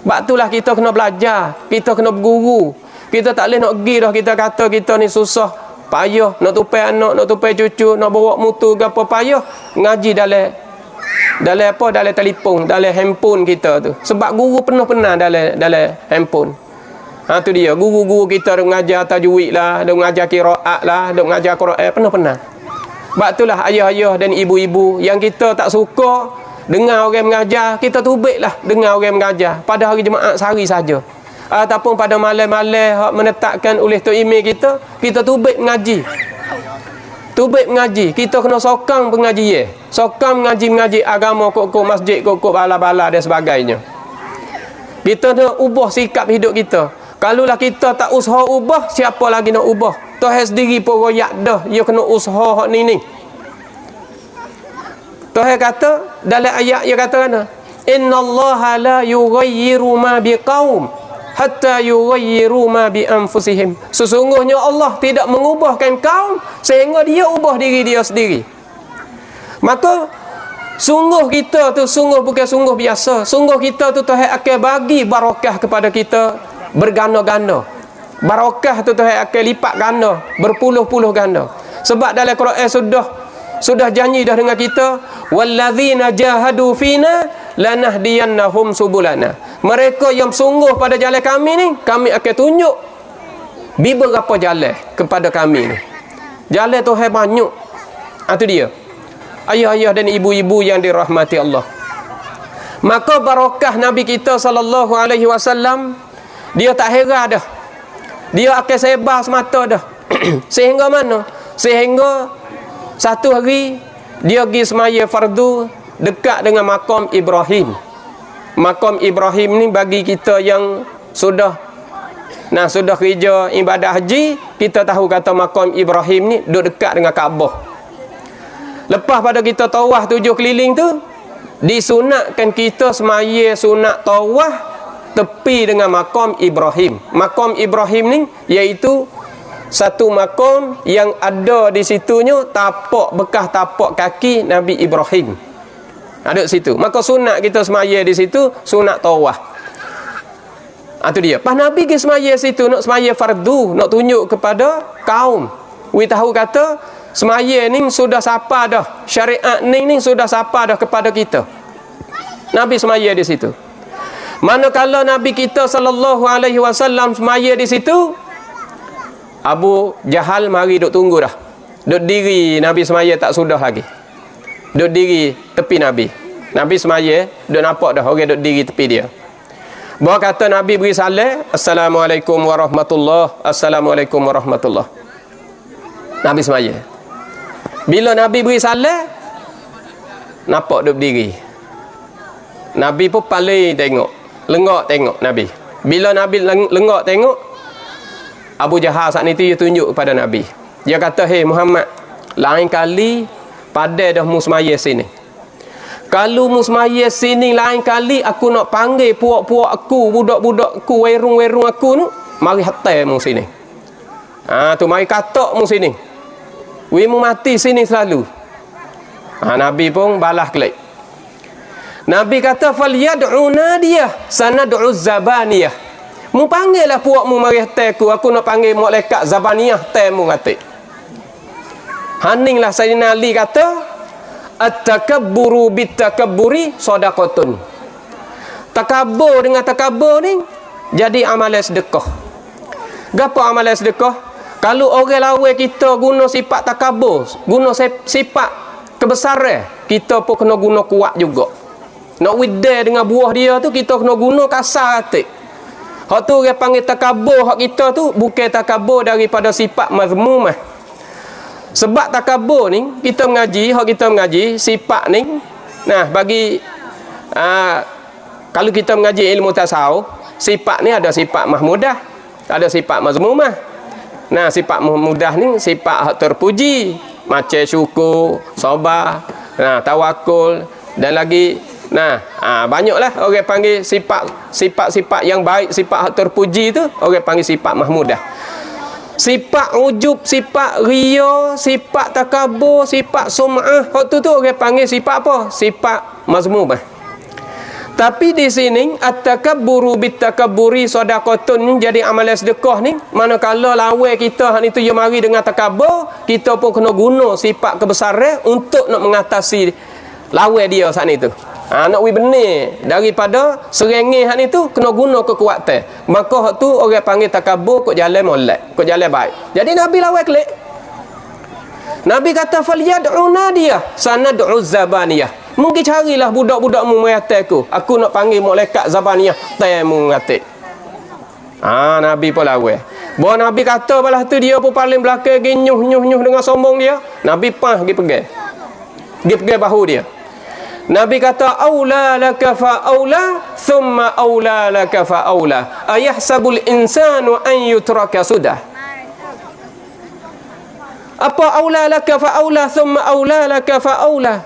Sebab itulah kita kena belajar, kita kena berguru. Kita tak boleh nak pergi dah, kita kata kita ni susah, payah, nak tupai anak, nak tupai cucu, nak bawa mutu ke apa, payah. Ngaji dalam telefon, dalam handphone kita tu. Sebab guru penuh-penuh dalam handphone. Tu dia, guru-guru kita duk mengajar tajwid lah, duk mengajar qiraat lah, duk mengajar Quran, penuh-penuh. Sebab itulah ayah-ayah dan ibu-ibu yang kita tak suka dengar orang mengajar, kita tubiklah dengar orang mengajar pada hari Jumaat sehari saja, ataupun pada malam-malam menetapkan oleh Tok Imam kita tubik mengaji. Kita kena sokong pengajian, sokong mengaji agama, kok masjid, kok bala-bala dan sebagainya. Kita nak ubah sikap hidup kita. Kalaulah kita tak usaha ubah, siapa lagi nak ubah? Tuhan sendiri pun royak dah, dia kena usaha hak ni. Tuhan kata dalam ayat, dia kata mana? Innallaha la yughayyiru ma biqaum hatta yughayyiru ma bi anfusihim. Sesungguhnya Allah tidak mengubahkan kaum sehingga dia ubah diri dia sendiri. Maka sungguh kita tu sungguh bukan sungguh biasa. Sungguh kita tu Tuhan akan bagi barakah kepada kita berganda-ganda. Barakah tu Tuhan akan lipat ganda, berpuluh-puluh ganda. Sebab dalam Quran sudah janji dah dengan kita, wallazina jahadu fina lanahdiyannahum subulana. Mereka yang sungguh pada jalan kami ni, kami akan tunjuk beberapa jalan kepada kami ni. Jalan Tuhan banyak. Itu dia. Ayah-ayah dan ibu-ibu yang dirahmati Allah. Maka barakah Nabi kita sallallahu alaihi wasallam, dia tak heran dah. Dia akan sebar semata dah. Sehingga mana? Sehingga satu hari dia pergi semaya fardu dekat dengan makam Ibrahim. Makam Ibrahim ni bagi kita yang sudah kerja ibadah haji, kita tahu kata makam Ibrahim ni duduk dekat dengan Kaabah. Lepas pada kita tawaf 7 keliling tu, disunatkan kita semaya sunat tawaf tepi dengan makam Ibrahim. Makam Ibrahim ni iaitu satu makam yang ada di situnya tapak, bekas tapak kaki Nabi Ibrahim. Ada di situ. Maka sunat kita semaya di situ, sunat tawaf. Itu dia. Pas Nabi pergi semaya situ, nak semaya fardu, nak tunjuk kepada kaum. We tahu kata semaya ni sudah sapa dah. Syariat ni sudah sapa dah kepada kita. Nabi semaya di situ. Manakala Nabi kita sallallahu alaihi wasallam semaya di situ, Abu Jahal mari duk tunggu dah. Duk diri Nabi semaya tak sudah lagi. Duk diri tepi Nabi. Nabi semaya, duk nampak dah orang duk diri tepi dia. Bawa kata Nabi beri salam, Assalamualaikum warahmatullahi, Assalamualaikum warahmatullahi. Nabi semaya. Bila Nabi beri salam, nampak duk berdiri. Nabi pun paling tengok, lengok tengok Nabi. Bila Nabi lengok tengok, Abu Jahal saat itu dia tunjuk kepada Nabi. Dia kata, "Hei Muhammad, lain kali pada dah mu semaya sini. Kalau mu semaya sini lain kali aku nak panggil puak-puak aku, budak-budak aku, werung-werung aku tu, mari hatai mu sini. Tu mari katok mu sini. We mu mati sini selalu." Nabi pun balas kelak. Nabi kata, "Falyad'u nadiyah sanad'u zabaniyah." Mu panggil lah puak mu mari hatai aku nak panggil malaikat zabaniyah tai mu kata. Haninglah Sayyidina Ali kata, "At-takabburu bit-takabburi sadaqatun." Takabur dengan takabur ni jadi amalan sedekah. Gapo amalan sedekah? Kalau orang lawan kita guna sifat takabur, guna sifat kebesaran, kita pun kena guna kuat juga. Nak widai dengan buah dia tu, kita kena guna kasar hati. Hak tu orang panggil takabur, hak kita tu bukan takabur daripada sifat mazmumah. Sebab takabur ni, kita mengaji sifat ni, bagi kalau kita mengaji ilmu tasawuf, sifat ni ada sifat mahmudah, ada sifat mazmumah. Sifat mahmudah ni sifat hak terpuji, macam syukur, sabar, tawakul dan lagi banyaklah orang panggil sifat-sifat yang baik, sifat hak terpuji tu orang panggil sifat mahmudah. Sifat ujub, sifat riya, sifat takabur, sifat sum'ah, hak tu orang panggil sifat apa? Sifat mazmumah. Tapi di sini at-takabburu bit-takabburi sadaqatun ni jadi amalan sedekah ni, manakala lawan kita hak itu dia mari dengan takabur, kita pun kena guna sifat kebesaran untuk nak mengatasi lawan dia saat itu. Nak benar daripada serengih hak itu kena guna kekuatan. Maka hak tu orang panggil takabur kok jalan molek, kok jalan baik. Jadi Nabi lawan kelik. Nabi kata falyad'u nadiyah sanad'u zabaniyah. Mungkin carilah budak-budakmu mengataku, aku nak panggil malaikat zabaniyah temu ngatik. Nabi pun lawan. Bahawa Nabi kata balah tu dia pun paling belakang pergi nyuh dengan sombong dia. Nabi pergi pegang. Dia pegang bahu dia. Nabi kata aula laka fa aula thumma aula laka fa aula ayahsabul insanu an yutraka sudah. Apa aula laka fa aula thumma aula laka fa aula?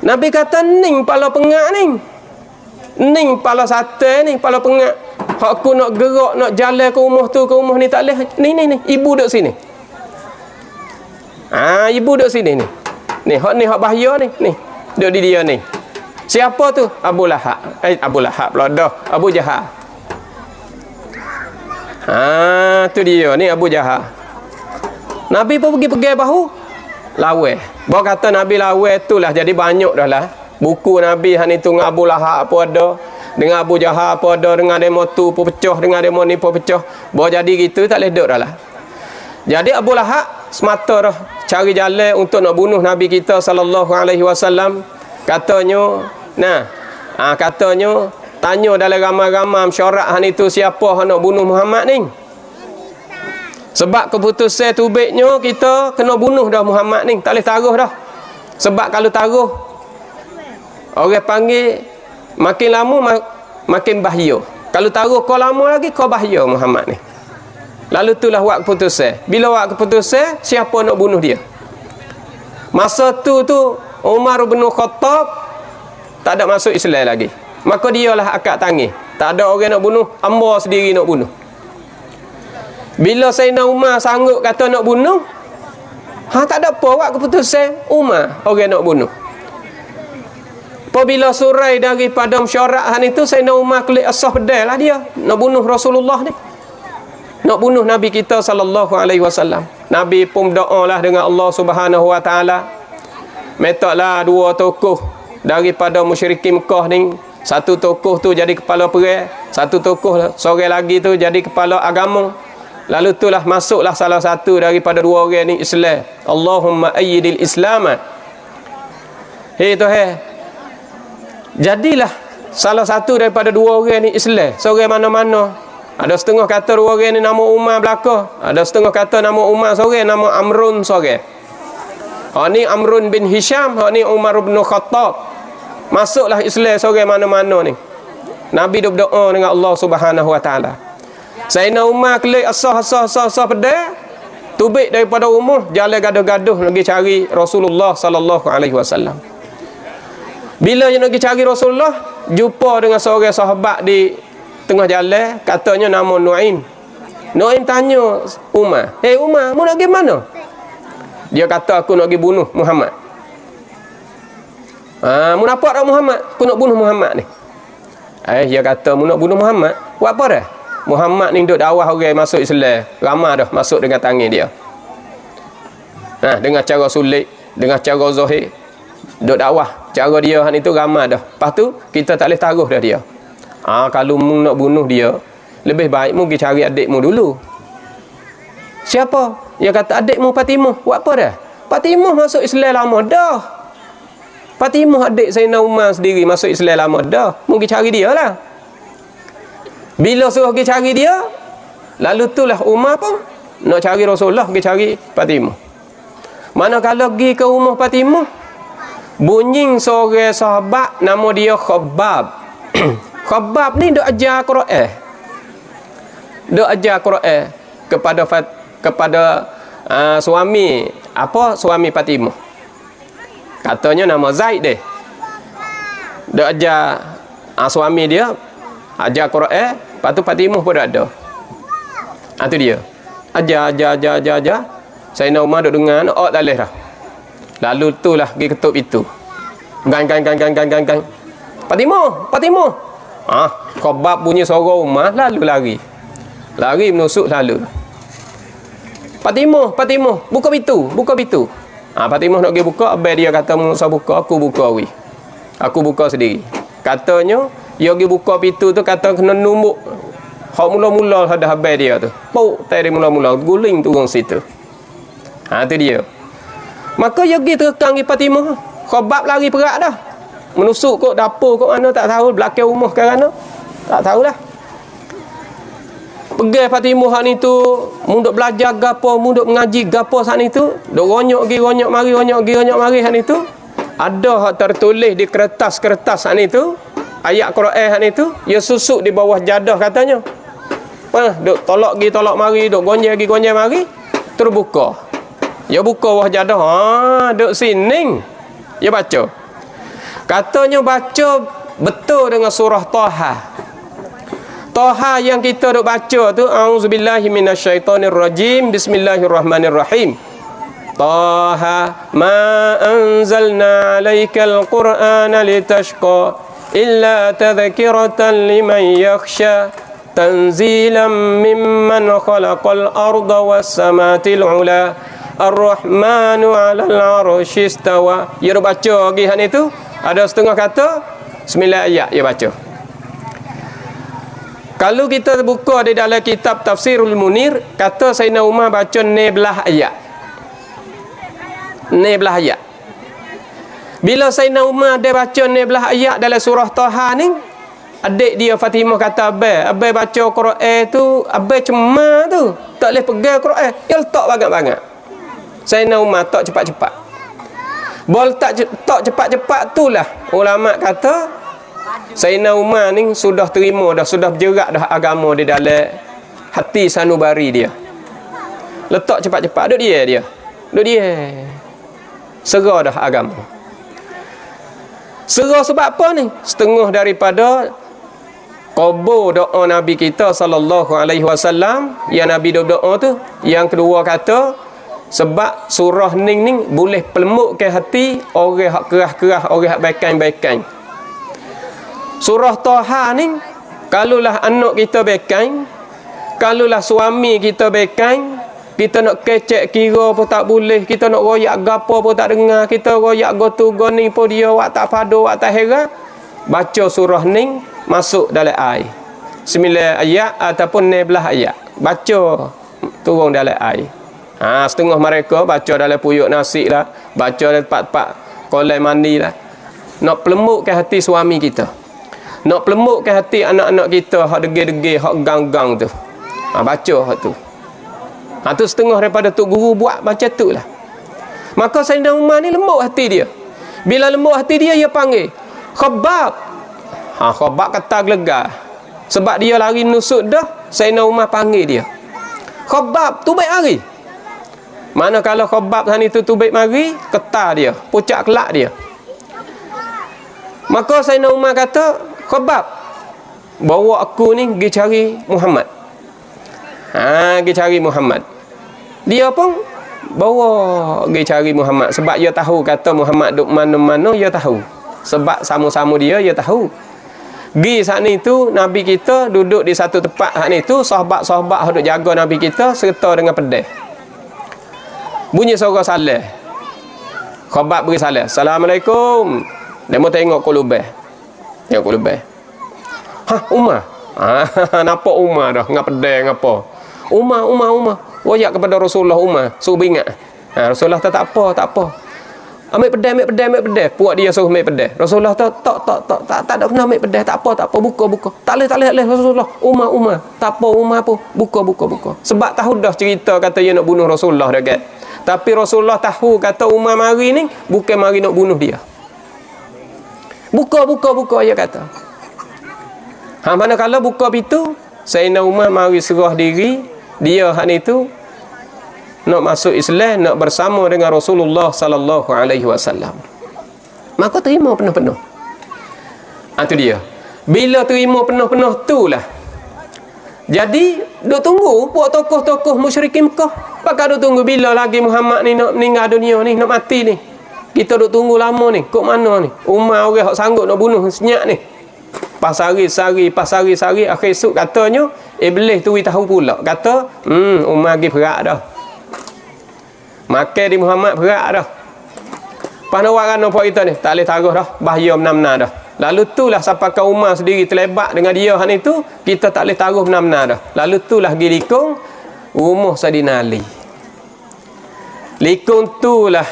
Nabi kata ning pala pengak ning pala sate ning pala pengak. Hak aku nak gerak nak jalan ke rumah tu ke rumah ni tak leh. Ni ibu duduk sini. Ibu duduk sini ni. Ni hak bahaya ni. Duduk di dia ni. Siapa tu? Abu Lahab. Abu Lahab pula dah. Abu Jahal. Tu dia ni Abu Jahal. Nabi pun pergi pegang bahu. Lawan. Bawa kata Nabi lawan itulah jadi banyak dah lah. Buku Nabi han itu dengan Abu Lahab apa ada, dengan Abu Jahal apa ada, dengan demo tu pun pecah, dengan demo ni pun pecah. Bawa jadi gitu tak boleh duduk dah lah. Jadi Abu Lahab semata dah cari jalan untuk nak bunuh Nabi kita sallallahu alaihi wasallam. Katanya, katanya tanya dalam ramai-ramai mesyuarat han itu siapa hang nak bunuh Muhammad ni. Sebab keputusan tubiknya kita kena bunuh dah Muhammad ni, tak boleh taruh dah. Sebab kalau taruh orang panggil makin lama makin bahaya. Kalau taruh kau lama lagi kau bahaya Muhammad ni. Lalu itulah buat keputusan. Bila buat keputusan, siapa nak bunuh dia? Masa tu Umar bin Khattab tak ada masuk Islam lagi. Maka dialah akad tangan. Tak ada orang nak bunuh, hamba sendiri nak bunuh. Bila Sayyidina Umar sanggup kata nak bunuh, tak ada apa buat keputusan Umar orang nak bunuh. Apabila surai daripada mesyuarat itu, Sayyidina Umar kelik asah pedal lah dia nak bunuh Rasulullah ni. Nak bunuh Nabi kita sallallahu alaihi wasallam. Nabi pun berdoa lah dengan Allah Subhanahu wa taala. Metaklah dua tokoh daripada musyrikin Mekah ni. Satu tokoh tu jadi kepala perang, satu tokoh seorang lagi tu jadi kepala agama. Lalu itulah masuklah salah satu daripada dua orang ni Islam. Allahumma ayyidil Islam. Jadilah salah satu daripada dua orang ni Islam. Seorang mana-mana. Ada setengah kata dua orang ni nama Umar belaka. Ada setengah kata nama Umar seorang, nama Amrun seorang. Ni Amrun bin Hisham, ni Umar bin Khattab. Masuklah Islam seorang mana-mana ni. Nabi duk berdoa dengan Allah Subhanahu wa taala. Sayyidina Umar kelik asah pedang, tubik daripada rumah, jalan gaduh-gaduh nak pergi cari Rasulullah sallallahu alaihi wasallam. Bila dia nak pergi cari Rasulullah, jumpa dengan seorang sahabat di tengah jalan, katanya nama Nuaim. Nuaim tanya Umar, Umar, mu nak pergi mana? Dia kata, aku nak pergi bunuh Muhammad. Mu nampak tak Muhammad? Aku nak bunuh Muhammad ni. Dia kata, mu nak bunuh Muhammad? Buat apa dah? Muhammad ni duduk dakwah orang masuk Islam. Ramai dah masuk dengan tangan dia. Dengan cara sulit, dengan cara zahir, duduk dakwah. Cara dia itu ramai dah. Lepas tu, kita tak boleh taruh dah dia. Kalau mu nak bunuh dia, lebih baik mu pergi cari adikmu dulu. Siapa? Dia kata adikmu Fatimah. Buat apa dah? Fatimah masuk Islam lama dah. Fatimah adik Sayyidina Umar sendiri masuk Islam lama dah. Mu pergi cari dia lah. Bila suruh pergi cari dia, lalu itulah Umar pun nak cari Rasulullah, pergi cari Fatimah. Manakala pergi ke rumah Fatimah, bunyi seorang sahabat nama dia Khabbab. Khabbab ni duk ajar Quran. Duk ajar Quran kepada suami Fatimah. Katanya nama Zaid deh. Duk ajar suami dia ajar Quran, lepas tu Fatimah pun ada. Tu dia. Ajar. Sayyidina Umar duk dengar, tak leh dah. Lalu itulah pergi ketuk itu. Gang. Fatimah. Khabbab bunyi suara Umar, lalu lari. Lari menusuk lalu. Fatimah, buka pintu. Fatimah nak pergi buka, abang dia kata, "Musa buka, aku buka wi. Aku buka sendiri." Katanya, dia pergi buka pintu tu, kata kena numbuk. Hak mula-mula ada abang dia tu. Puk, tadi mula-mula guling turun situ. Tu dia. Maka dia pergi terkang di Fatimah. Khabbab lari perak dah. Menusuk kok dapur kok mana tak tahu, belakang rumah ke mana. Tak tahulah. Pegang Fatimah ni tu, mu duk belajar gapo, mu duk mengaji gapo saat ni tu, duk ronyok mari saat ni tu. Ada hak tertulis di kertas saat ni tu, ayat Quran saat ni tu, dia susuk di bawah jadah katanya. Duk tolak mari, duk gonjang mari, terus buka. Dia buka bawah jadah, duk sining. Dia baca. Katanya baca betul dengan surah Taha. Taha yang kita duk baca tu, auzubillahi minasyaitonirrajim, bismillahirrahmanirrahim. Taha ma anzalna 'alaikal qur'ana litashqa illa tadhkiratan liman yakhsha tanzilan mimman khalaqal arda was samatil 'ula ar-rahmanu 'alal 'arsy istawa. Ya duk baca lagi hak ni tu. Ada setengah kata 9 ayat dia baca. Kalau kita buka di dalam kitab Tafsirul Munir, kata Sayyidina Umar baca 19 ayat. 19 ayat. Bila Sayyidina Umar dia baca 19 ayat dalam surah Taha ni, adik dia Fatimah kata, Abang baca Quran tu, Abang cemar tu, tak boleh pegang Quran. Dia letak banyak-banyak. Sayyidina Umar tak cepat-cepat. Bol tak cepat-cepat itulah ulama kata Sayyidina Umar ni sudah terima dah, sudah bergerak dah agama di dalam hati sanubari dia. Letak cepat-cepat duk dia. Serah dah agama. Serah sebab apa ni? Setengah daripada qabul doa Nabi kita sallallahu alaihi wasallam yang Nabi doa tu. Yang kedua kata sebab surah ning boleh pelemukkan hati orang hak keras-keras, orang hak baikan-baikan. Surah Taha ni kalulah anak kita baikan, kalulah suami kita baikan, kita nak kecek kira pun tak boleh, kita nak royak gapo pun tak dengar, kita royak gotu goni pun dia wak tak padu, wak tak heran. Baca surah ning masuk dalam air. 9 ayat ataupun 16 ayat. Baca turun dalam air. Setengah mereka baca dalam puyuk nasi lah, baca dalam tempat-tempat kolai mandi lah. Nak pelemukkan hati suami kita, nak pelemukkan hati anak-anak kita hak degil-degil, hak gang-gang tu. Baca hak tu. Tu setengah daripada tok guru buat macam tu lah. Maka Sayyidina Umar ni lembut hati dia. Bila lembut hati dia, dia panggil Khabbab. Khabbab kata gelegar. Sebab dia lari nusuk dah, Sayyidina Umar panggil dia. Khabbab, tu baik hari. Mana kalau Khabbab tadi tu baik mari, ketar dia, pucak kelak dia. Maka Sayyidina Umar kata, Khabbab, bawa aku ni pergi cari Muhammad. Pergi cari Muhammad. Dia pun bawa pergi cari Muhammad. Sebab dia tahu kata Muhammad duk mana-mana, dia tahu. Sebab sama-sama dia tahu. Pergi saat ni tu, Nabi kita duduk di satu tempat saat ni tu, sahabat-sahabat duk jaga Nabi kita serta dengan pedih. Bunyi suara salam. Khabbab beri salam. Assalamualaikum. Dia mau tengok kulubah. Tengok kulubah. Umar. Nampak Umar dah. Ngap pedang apa. Umar. Wayak kepada Rasulullah Umar. Suruh ingat. Rasulullah tak apa. Ambil pedang. Puak dia suruh ambil pedang. Rasulullah tak ada kena ambil pedang. Tak apa. Buka. Tak boleh Rasulullah. Umar. Tak apa Umar pun. Buka. Sebab tahu dah cerita kata dia nak bunuh Rasulullah dah kan. Tapi Rasulullah tahu kata Umar mari ni bukan mari nak bunuh dia. Buka dia kata. Mana kalau buka pintu, Sayyidina Umar mari serah diri, dia hak ni tu nak masuk Islam, nak bersama dengan Rasulullah sallallahu alaihi wasallam. Maka terima penuh-penuh. Itu dia. Bila terima penuh-penuh tulah. Jadi duk tunggu puak tokoh-tokoh musyrikin Mekah. Pakak duk tunggu bila lagi Muhammad ni nak meninggal dunia ni, nak mati ni. Kita duk tunggu lama ni. Kok mana ni? Umar orang hak sanggup nak bunuh senyap ni. Pas hari akhir esok katanya Iblis tu tahu pula. Kata, Umar pergi perak dah. Makan di Muhammad perak dah. Pas nak waran apa kita ni? Tak boleh taruh dah. Bahaya benar-benar dah. Lalu itulah sampai ke Umar sendiri terlebat dengan dia hal itu, kita tak boleh taruh benar-benar dah. Lalu itulah pergi likung rumah Sayyidina Ali. Likung itulah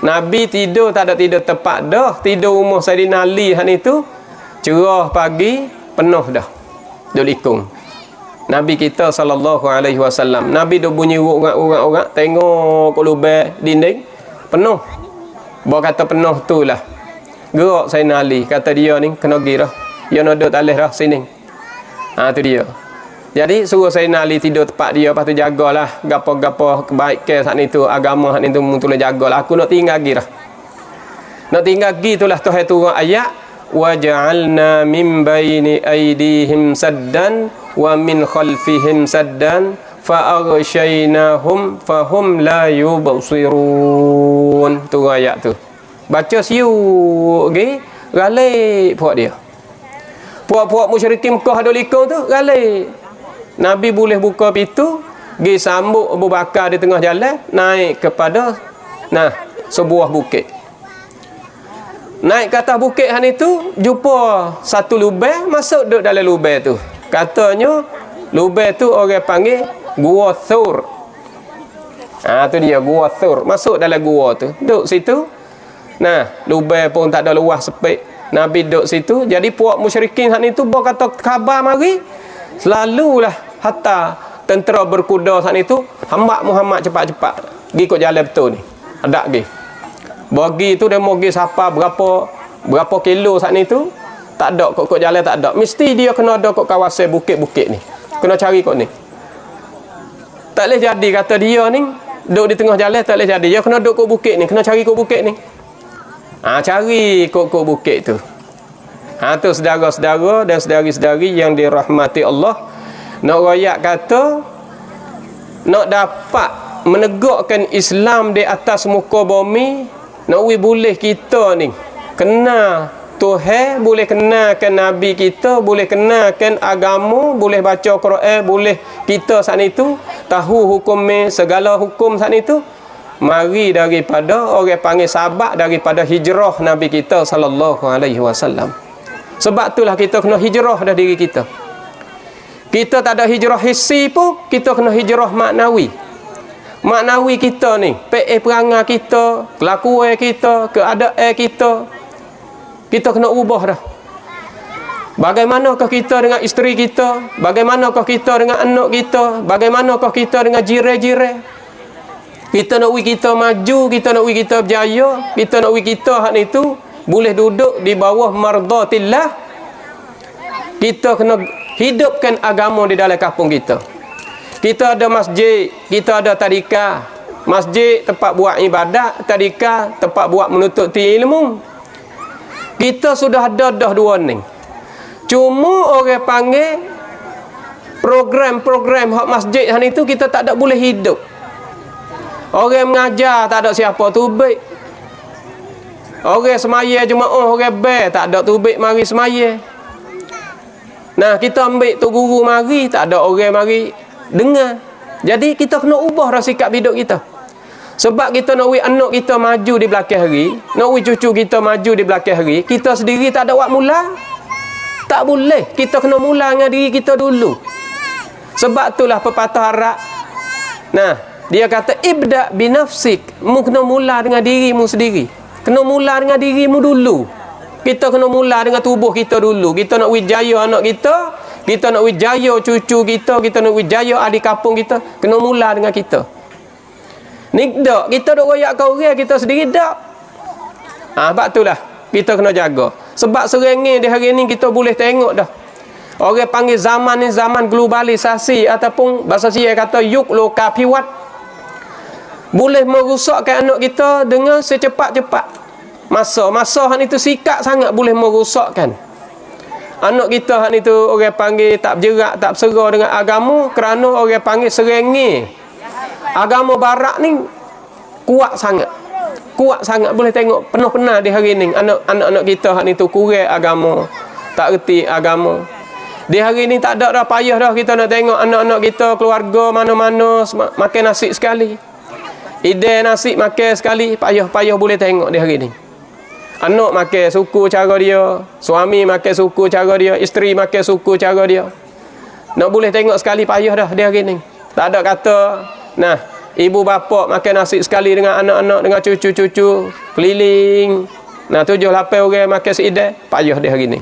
Nabi tidur tak ada tidur tepat dah. Tidur rumah Sayyidina Ali hal itu, cerah pagi penuh dah. Duk likung. Nabi kita sallallahu alaihi wasallam. Nabi duk bunyi orang-orang tengok lubang dinding penuh. Bawa kata penuh itulah. Gerak Sayyidina Ali, kata dia ni kena pergi dah. Dia nak duduk talih dah sini. Tu dia. Jadi suruh Sayyidina Ali tidur tempat dia, lepas tu jagalah gapo-gapo kebaikan saat ni tu, agama saat ni tu mung tolong jagalah. Aku nak tinggal lagi dah. Nak tinggal lagi itulah Tuhan turun ayat wa ja'alna min baini aydihim saddan wa min khalfihim saddan fa aghshaynahum fahum la yubsirun. Tu ayat tu. Baca siuk okay? Galai puak dia. Puak-puak musyrikin Mekah ada likung tu galai. Nabi boleh buka pintu, pergi sambut Abu Bakar di tengah jalan, naik kepada sebuah bukit. Naik ke atas bukit han itu, jumpa satu lubang, masuk duduk dalam lubang tu. Katanya lubang tu orang panggil Gua Thur. Tu dia Gua Thur. Masuk dalam gua tu, duduk situ. Lubang pun tak ada luas sepik. Nabi duduk situ. Jadi puak musyrikin hak ni tu bawa kata khabar mari. Selalulah hatta tentera berkuda saat itu hambak Muhammad cepat-cepat pergi ikut jalan betul ni. Ada pergi. Bagi tu dia mau pergi siapa berapa kilo saat ni tu. Tak ada kok jalan tak ada. Mesti dia kena ada kok kawasan bukit-bukit ni. Kena cari kok ni. Tak boleh jadi kata dia ni Duduk di tengah jalan tak boleh jadi. Dia kena duduk kat bukit ni, kena cari kat bukit ni. Cari kat bukit tu. Tu saudara-saudara dan saudari-saudari yang dirahmati Allah, nak royak kata nak dapat menegakkan Islam di atas muka bumi, nak boleh kita ni kenal Tuhan, boleh kenalkan Nabi kita, boleh kenalkan agama, boleh baca Quran, boleh kita saat itu tahu hukum segala hukum saat itu. Mari daripada orang panggil sahabat daripada hijrah Nabi kita sallallahu alaihi wasallam. Sebab itulah kita kena hijrah dah diri kita. Kita tak ada hijrah hissi pun, kita kena hijrah maknawi. Maknawi kita ni, perangai kita, kelakuan kita, keadaan kita kena ubah dah. Bagaimanakah kita dengan isteri kita? Bagaimanakah kita dengan anak kita? Bagaimanakah kita dengan jiran-jiran? Kita nak kita maju, kita nak kita berjaya, kita nak kita hak itu boleh duduk di bawah mardatillah. Kita kena hidupkan agama di dalam kampung kita. Kita ada masjid, kita ada tadika. Masjid tempat buat ibadat, tadika tempat buat menuntut ilmu. Kita sudah ada dah dua ni. Cuma orang panggil program-program hak masjid hak itu kita tak ada boleh hidup. Orang mengajar tak ada siapa tubik. Orang semaya jemaah, orang ber tak ada tubik mari semaya. Nah, kita ambil tu guru mari, tak ada orang mari dengar. Jadi kita kena ubah dah sikap hidup kita. Sebab kita nak anak kita maju di belakang hari, nak cucu kita maju di belakang hari, kita sendiri tak ada buat mula. Tak boleh. Kita kena mula dengan diri kita dulu. Sebab itulah pepatah Arab. Nah, dia kata ibda binafsik. Mu kena mula dengan dirimu sendiri. Kena mula dengan dirimu dulu. Kita kena mula dengan tubuh kita dulu. Kita nak wijaya anak kita, kita nak wijaya cucu kita nak wijaya adik kampung kita, kena mula dengan kita. Ni dak, kita dok royak kau orang kita sendiri dak. Sebab itulah kita kena jaga. Sebab serengi di hari ni kita boleh tengok dah. Orang panggil zaman ni zaman globalisasi ataupun bahasa Sia kata yuk lokapiwat. Boleh merosakkan anak kita dengan secepat-cepat. Masa hak itu sikap sangat boleh merosakkan. Anak kita hak itu orang panggil tak berjerak, tak bersera dengan agama kerana orang panggil serengi. Agama barat ni kuat sangat. Kuat sangat, boleh tengok penuh-penuh di hari ni anak-anak kita hak itu kurang agama, tak reti agama. Di hari ni tak ada dah payah dah kita nak tengok anak-anak kita keluarga mana-mana makan nasi sekali. Ide nasi makan sekali, payah boleh tengok di hari ni. Anak makan suku cara dia, suami makan suku cara dia, isteri makan suku cara dia. Nak boleh tengok sekali payah dah di hari ni. Tak ada kata, nah, ibu bapa makan nasi sekali dengan anak-anak, dengan cucu-cucu, keliling. Nah, 7-8 orang makan seideh, payah di hari ni.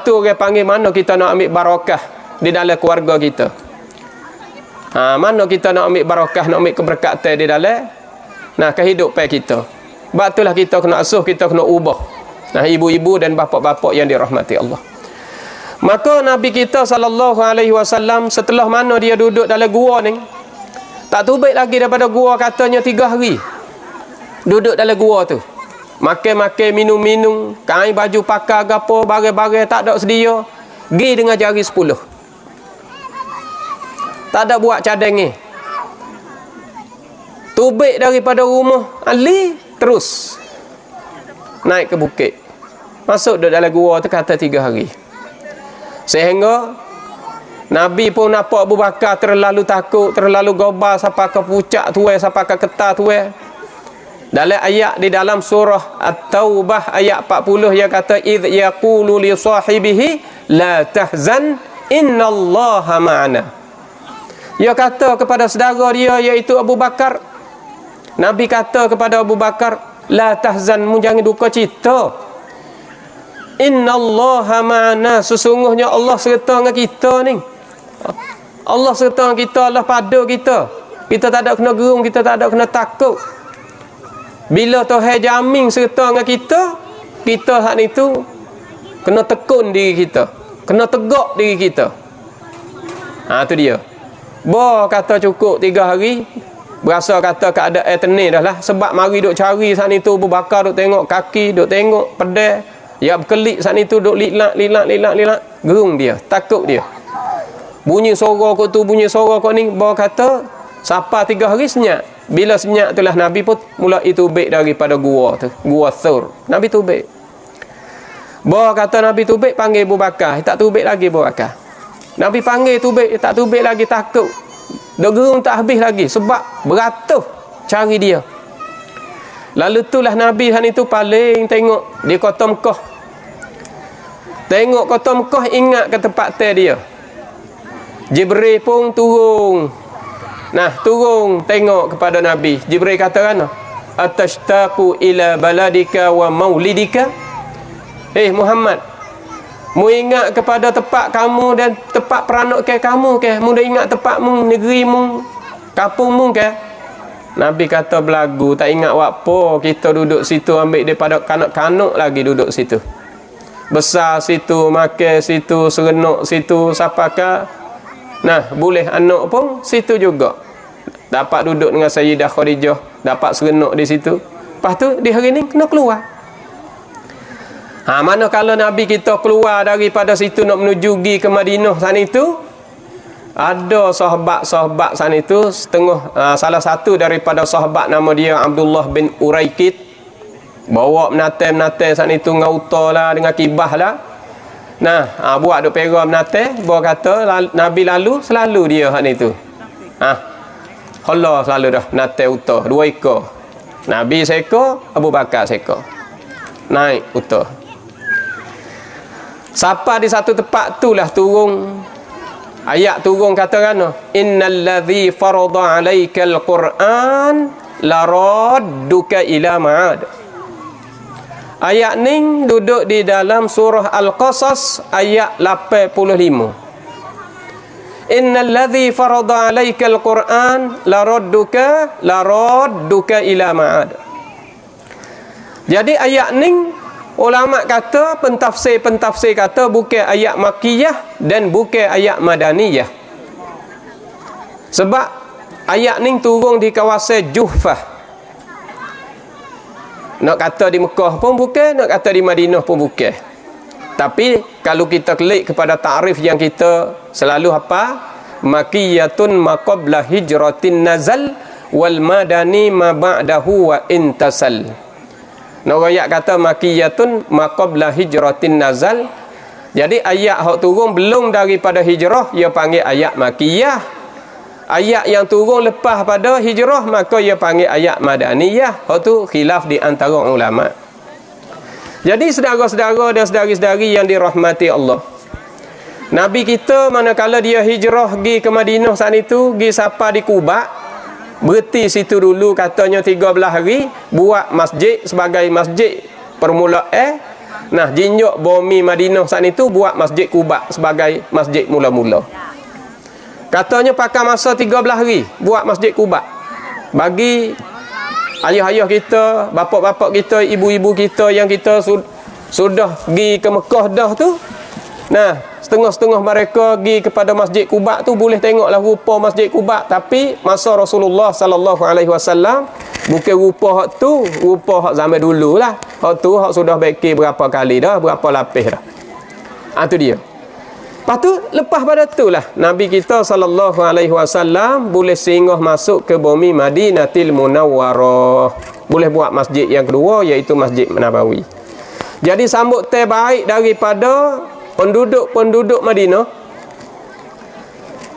Tu orang panggil mana kita nak ambil barakah di dalam keluarga kita. Mana kita nak ambil barakah, nak ambil keberkatan di dalam kehidupan kita. Sebab itulah kita kena asuh, kita kena ubah. Ibu-ibu dan bapa-bapa yang dirahmati Allah. Maka Nabi kita sallallahu alaihi wasallam setelah mana dia duduk dalam gua ni, tak tubik lagi daripada gua katanya 3 hari. Duduk dalam gua tu. Makan-makan, minum-minum, kain baju pakai gapo, barang-barang tak ada sedia. Gi dengan jari 10. Tak ada buat cadang ni. Tubik daripada rumah Ali terus naik ke bukit. Masuk dalam gua tu kata 3 hari. Sehingga Nabi pun nampak Abu Bakar terlalu takut, terlalu gobar sampai ke puncak tu, sampai ke ketar tu. Dalam ayat di dalam surah At-Taubah ayat 40 yang kata idh yaqulu li sahibihi la tahzan innallaha ma'ana. Dia kata kepada saudara dia iaitu Abu Bakar. Nabi kata kepada Abu Bakar, la tahzan, mu jangan duka cita. Innallaha ma'ana, sesungguhnya Allah serta dengan kita ni. Allah serta dengan kita, Allah pada kita. Kita tak ada kena gerung, kita tak ada kena takut. Bila Tuhan jamin serta dengan kita, kita hak itu kena tekun diri kita, kena tegak diri kita. Tu dia. Kata cukup 3 hari, berasa kata keadaan tenang dah lah. Sebab mari duk cari saat itu Abu Bakar duk tengok kaki, duk tengok pedal. Ya berkelip saat itu duk lilat. Gerung dia, takut dia. Bunyi suara kau tu, bunyi suara kau ni. Bawa kata, siapa 3 hari senyap. Bila senyap tu lah Nabi pun mulai tubik daripada gua tu. Gua Thur. Nabi tubik. Bawa kata Nabi tubik, panggil Abu Bakar. Tak tubik lagi Abu Bakar. Nabi panggil tubik, tak tubik lagi, takut. Dok gerung tak habis lagi sebab beratus cari dia. Lalu itulah Nabi han itu paling tengok di kota Mekah. Tengok kota Mekah, ingat ke tempat dia. Jibril pun turun. Nah, turun tengok kepada Nabi. Jibril kata kan, "Atashtaqu ila baladika wa maulidika?" Muhammad, mu ingat kepada tempat kamu dan tempat peranak kamu ke? Mu dah ingat tempat mu, negeri mu, kampung mu ke? Nabi kata belagu, tak ingat apa kita duduk situ, ambil daripada kanak-kanak lagi duduk situ. Besar situ, makan situ, serenuk situ, siapakah? Nah, boleh anak pun situ juga. Dapat duduk dengan Sayyidah Khadijah, dapat serenuk di situ. Lepas tu di hari ni kena keluar. Mana kalau Nabi kita keluar daripada situ nak menuju pergi ke Madinah sana itu, ada sahabat-sahabat sana itu setengah, salah satu daripada sahabat nama dia Abdullah bin Uraikid, bawa menatai sana itu dengan uta lah, dengan kibah lah. Nah, buat duk pera menatai, bawa kata Nabi lalu selalu dia sana itu. Allah selalu dah menatai uta 2 ekor. Nabi seekor, Abu Bakar seekor. Naik uta. Siapa di satu tempat itulah turun ayat, turun kata kan, innal ladzi farada alaikal quran laradduka ila ma'ad. Ayat ni duduk di dalam surah Al-Qasas ayat 85. Innal ladzi farada alaikal quran laradduka ila ma'ad. Jadi ayat ni ulama kata, pentafsir kata bukan ayat Makkiyah dan bukan ayat Madaniyah. Sebab ayat ni turun di kawasan Juhfah. Nak kata di Mekah pun bukan, nak kata di Madinah pun bukan. Tapi kalau kita klik kepada ta'rif yang kita selalu apa, Makkiyatun ma qabla hijratin nazal wal madani ma ba'dahu wa intasal. Ayat kata Makkiyatun ma qabla hijratin nazal. Jadi ayat hak turun belum daripada hijrah, ia panggil ayat Makkiyah. Ayat yang turun lepas pada hijrah, maka ia panggil ayat Madaniyah. Hak tu khilaf di antara ulama. Jadi saudara-saudara dan saudari-saudari yang dirahmati Allah, Nabi kita manakala dia hijrah pergi ke Madinah saat itu, pergi sapa di Quba, berhenti situ dulu katanya 13 hari, buat masjid sebagai masjid permulaan. Nah, jinjok bumi Madinah saat itu buat masjid Quba sebagai masjid mula-mula. Katanya pakai masa 13 hari buat masjid Quba. Bagi ayah-ayah kita, bapak-bapak kita, ibu-ibu kita yang kita sudah pergi ke Mekah dah tu, nah, setengah-setengah mereka pergi kepada Masjid Quba tu boleh tengoklah rupa Masjid Quba, tapi masa Rasulullah sallallahu alaihi wasallam bukan rupa hak tu, rupa hak zaman dululah. Hak tu hak sudah beki berapa kali dah, berapa lapis dah. Tu dia. Lepas tu lepas pada itulah Nabi kita sallallahu alaihi wasallam boleh singgah masuk ke bumi Madinatul Munawwarah. Boleh buat masjid yang kedua, iaitu Masjid Nabawi. Jadi sambut terbaik daripada penduduk Madinah,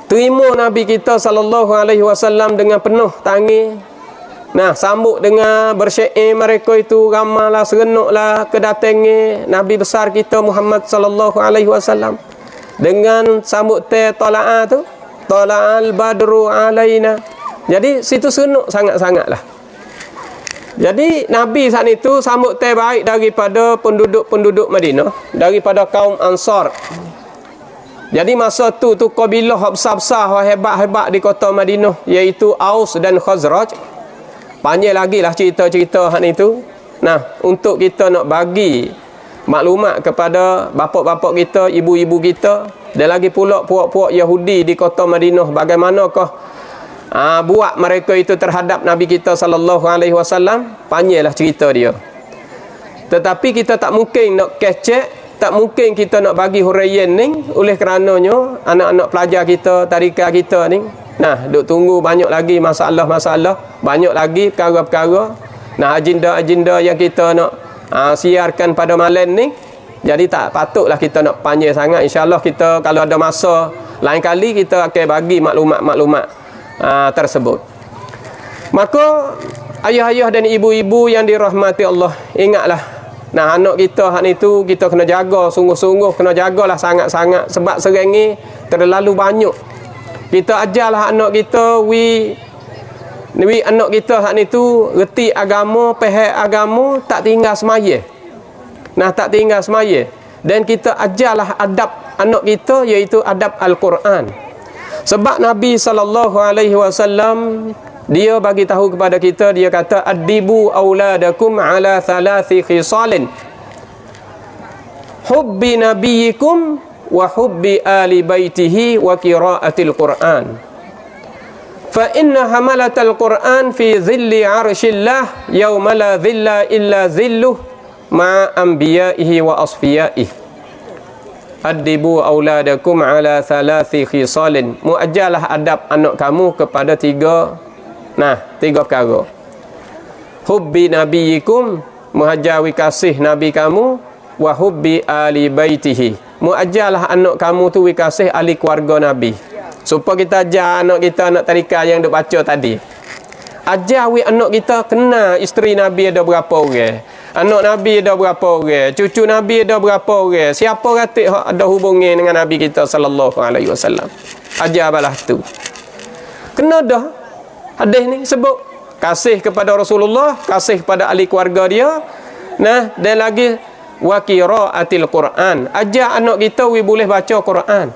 terima Nabi kita sallallahu alaihi wasallam dengan penuh tangis. Nah, sambut dengan bersyair mereka itu, ramalah, serenuklah kedatangan Nabi besar kita Muhammad sallallahu alaihi wasallam. Dengan sambut tala'ah tu, tala'al badru alaina. Jadi situ serenuk sangat-sangatlah. Jadi Nabi saat itu sambut terbaik daripada penduduk Madinah, daripada kaum Ansar. Jadi masa tu kabilah besar-besar, hebat-hebat di kota Madinah, iaitu Aus dan Khazraj. Panjang lagi lah cerita-cerita hak itu. Nah, untuk kita nak bagi maklumat kepada bapak-bapak kita, ibu-ibu kita, dan lagi pula puak-puak Yahudi di kota Madinah, bagaimanakah buat mereka itu terhadap Nabi kita sallallahu alaihi wasallam, panjanglah cerita dia. Tetapi kita tak mungkin nak kecek, tak mungkin kita nak bagi huraian ni, oleh kerananya anak-anak pelajar kita, tadika kita ni, nah, duk tunggu banyak lagi masalah-masalah, banyak lagi perkara-perkara, nah, agenda-agenda yang kita nak siarkan pada malam ni. Jadi tak patutlah kita nak panjang sangat. InsyaAllah kita kalau ada masa lain kali kita akan bagi maklumat-maklumat tersebut. Maka ayah-ayah dan ibu-ibu yang dirahmati Allah, ingatlah, nah, anak kita hak itu kita kena jaga sungguh-sungguh, kena jagalah sangat-sangat, sebab sekarang ni terlalu banyak. Kita ajarlah anak kita anak kita hak itu reti agama, faham agama, tak tinggal semaya. Nah, tak tinggal semaya. Dan kita ajarlah adab anak kita, iaitu adab Al-Quran. Sebab Nabi SAW dia bagi tahu kepada kita, dia kata adibu auladakum ala thalathi khisalin, hubbi nabiyikum wa hubbi ali baitihi wa qiraatil Quran. Fa inna hamalatal Quran fi dhilli arshillah yawma la dhilla illa dhilluh ma anbiya'ihi wa asfiyaihi. Adibu auladakum ala thalathi khisalin. Muajalah adab anak kamu kepada tiga perkara. Hubbi nabiyikum, muhajawi kasih nabi kamu, wa hubbi ali baitihi. Muajalah anak kamu tu kasih ahli keluarga nabi. Supaya kita ajar anak kita, anak tadika yang duk baca tadi. Ajar anak kita kenal isteri nabi ada berapa orang, anak Nabi ada berapa orang, cucu Nabi ada berapa orang, siapa ratik ada hubungan dengan Nabi kita sallallahu alaihi wasallam. Ajar balah tu. Kena dah hadis ni sebut kasih kepada Rasulullah, kasih kepada ahli keluarga dia. Nah, dan lagi wa qiraatil Quran. Ajar anak kita boleh baca Quran.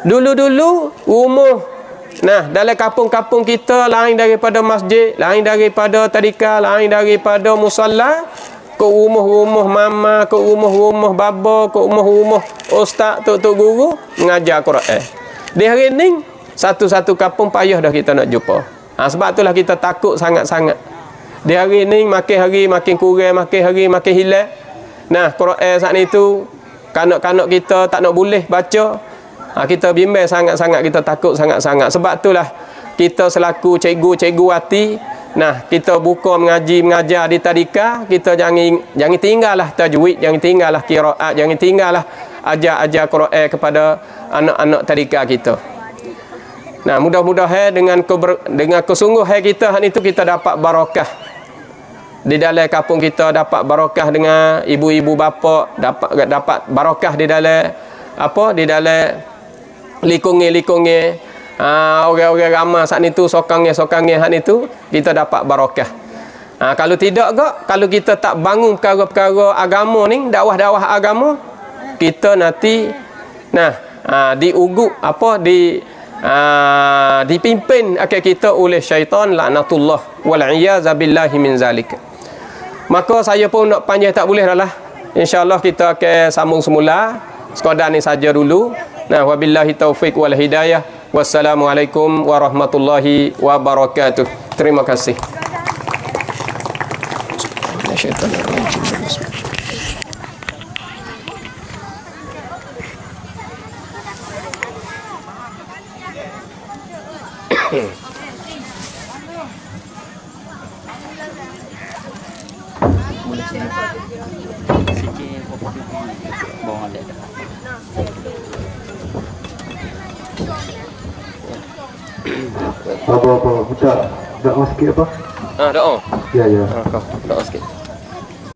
Dulu-dulu rumah, nah, dalam kampung-kampung kita lain daripada masjid, lain daripada tadika, lain daripada musalla, ke rumah-rumah mama, ke rumah-rumah baba, ke rumah-rumah ustaz, tok-tok guru mengajar Quran. Di hari ni satu-satu kampung payah dah kita nak jumpa. Sebab itulah kita takut sangat-sangat. Di hari ni makin hari makin kurang, makin hari makin hilang. Nah, Quran saat ni tu kanak-kanak kita tak nak boleh baca. Kita bimbang sangat-sangat, kita takut sangat-sangat. Sebab itulah kita selaku cikgu-cikgu hati, nah, kita buka mengajar di tadika, kita jangan tinggallah tajwid, jangan tinggallah qiraat, jangan tinggallah ajar Quran kepada anak-anak tadika kita. Nah, mudah-mudahan dengan kesungguhan kita itu kita dapat barakah di dalam kampung kita, dapat barakah dengan ibu-ibu bapa, dapat barakah di dalam di dalam likungi orang-orang ramai saat itu, sokangi hak itu kita dapat barakah. Kalau tidak kalau kita tak bangun perkara-perkara agama ni, dakwah-dakwah agama, kita nanti diugut dipimpin akan kita oleh syaitan laknatullah wal iyaz billahi min zalik. Maka saya pun nak panjang tak boleh dah lah. InsyaAllah kita akan sambung semula. Sekadar ni saja dulu. Nah, wabillahi taufiq wal hidayah. Wassalamualaikum warahmatullahi wabarakatuh. Terima kasih. Apa-apa, tak sikit apa? Doa. Ya. Doa sikit.